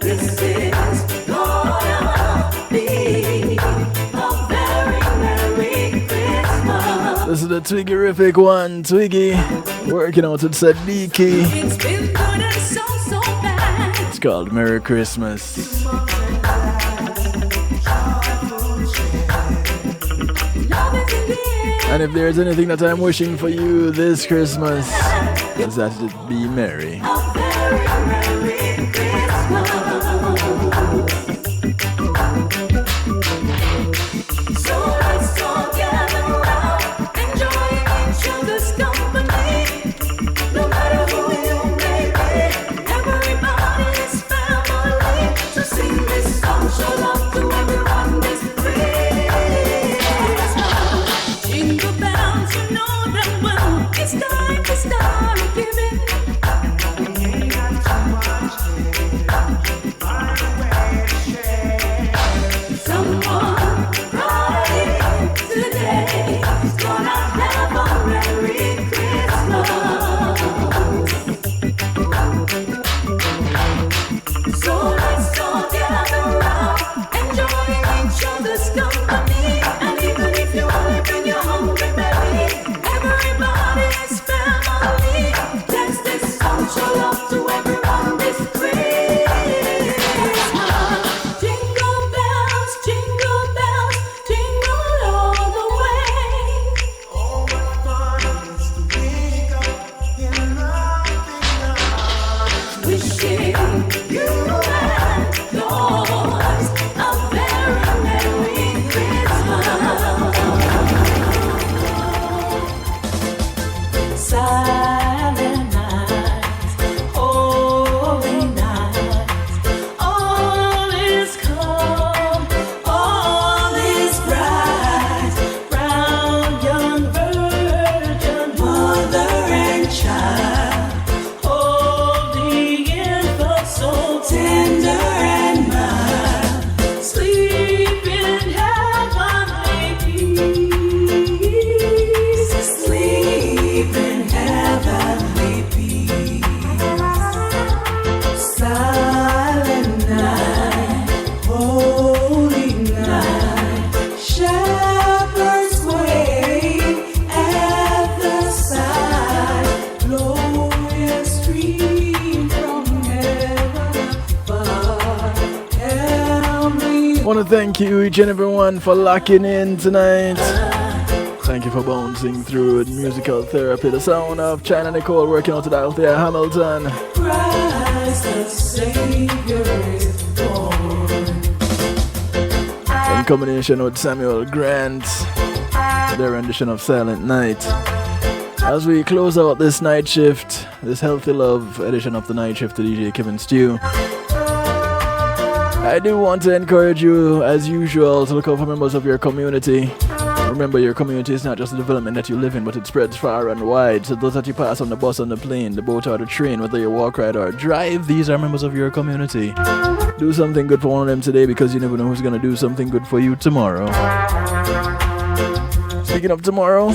This is gonna be a very Merry Christmas. This is the Twiggy-rific one, Twiggy, working out with Sadiki. It's been good and so bad. It's called Merry Christmas. And if there's anything that I'm wishing for you this Christmas, is that it be merry. So let's all gather around, enjoying each other's company. No matter who you may be, everybody is family. So sing this song, show love to everyone this Christmas. Jingle bells, you know them well. It's time to start giving. Someone right today is gonna have a Merry Christmas. So let's all gather around, enjoying each other's company. And even if you only bring your hungry belly, everybody is family. Dance this song, show love to everyone this Christmas. Jingle bells, jingle all the way. Oh, what fun it is to wake up in loving wishing you and yours a very Merry Christmas. Silent night, holy night, all is calm, all is bright. Round young virgin, mother and child, holding infant so tender and mild, sleep in heavenly peace, sleep in heavenly peace. Silent night, holy night, shepherds wait at the side, glorious stream from heaven above. Tell me I want to thank you, each and everyone, for locking in tonight. Thank you for bouncing through with musical therapy. The sound of China Nicole working out with Althea Hamilton. Christ the Savior is born. In combination with Samuel Grant, their rendition of Silent Night. As we close out this night shift, this Healthy Love edition of the night shift to DJ Kevin Stew, I do want to encourage you, as usual, to look out for members of your community. Remember, your community is not just the development that you live in, but it spreads far and wide. So those that you pass on the bus, on the plane, the boat, or the train, whether you walk, ride, or drive, these are members of your community. Do something good for one of them today, because you never know who's going to do something good for you tomorrow. Speaking of tomorrow,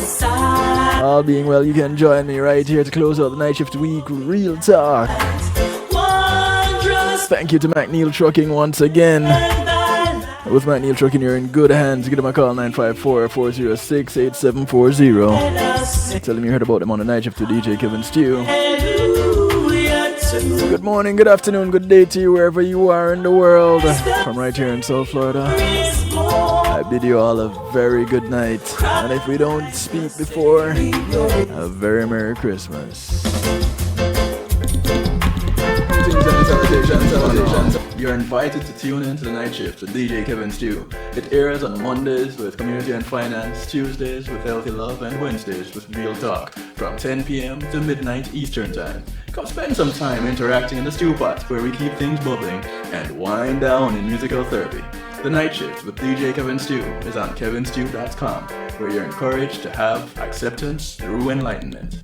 all being well, you can join me right here to close out the night shift week. Real talk. Thank you to McNeil Trucking once again. With McNeil Trucking, you're in good hands. Give them a call, 954-406-8740. Tell them you heard about them on the night shift to DJ Kevin Stew. Good morning, good afternoon, good day to you wherever you are in the world. From right here in South Florida, I bid you all a very good night. And if we don't speak before, a very Merry Christmas. You're invited to tune in to the night shift with DJ Kevin Stew. It airs on Mondays with Community and Finance, Tuesdays with Healthy Love, and Wednesdays with Real Talk from 10 p.m. to midnight Eastern Time. Come spend some time interacting in the stew pot where we keep things bubbling and wind down in musical therapy. The Night Shift with DJ Kevin Stew is on kevinstew.com, where you're encouraged to have acceptance through enlightenment.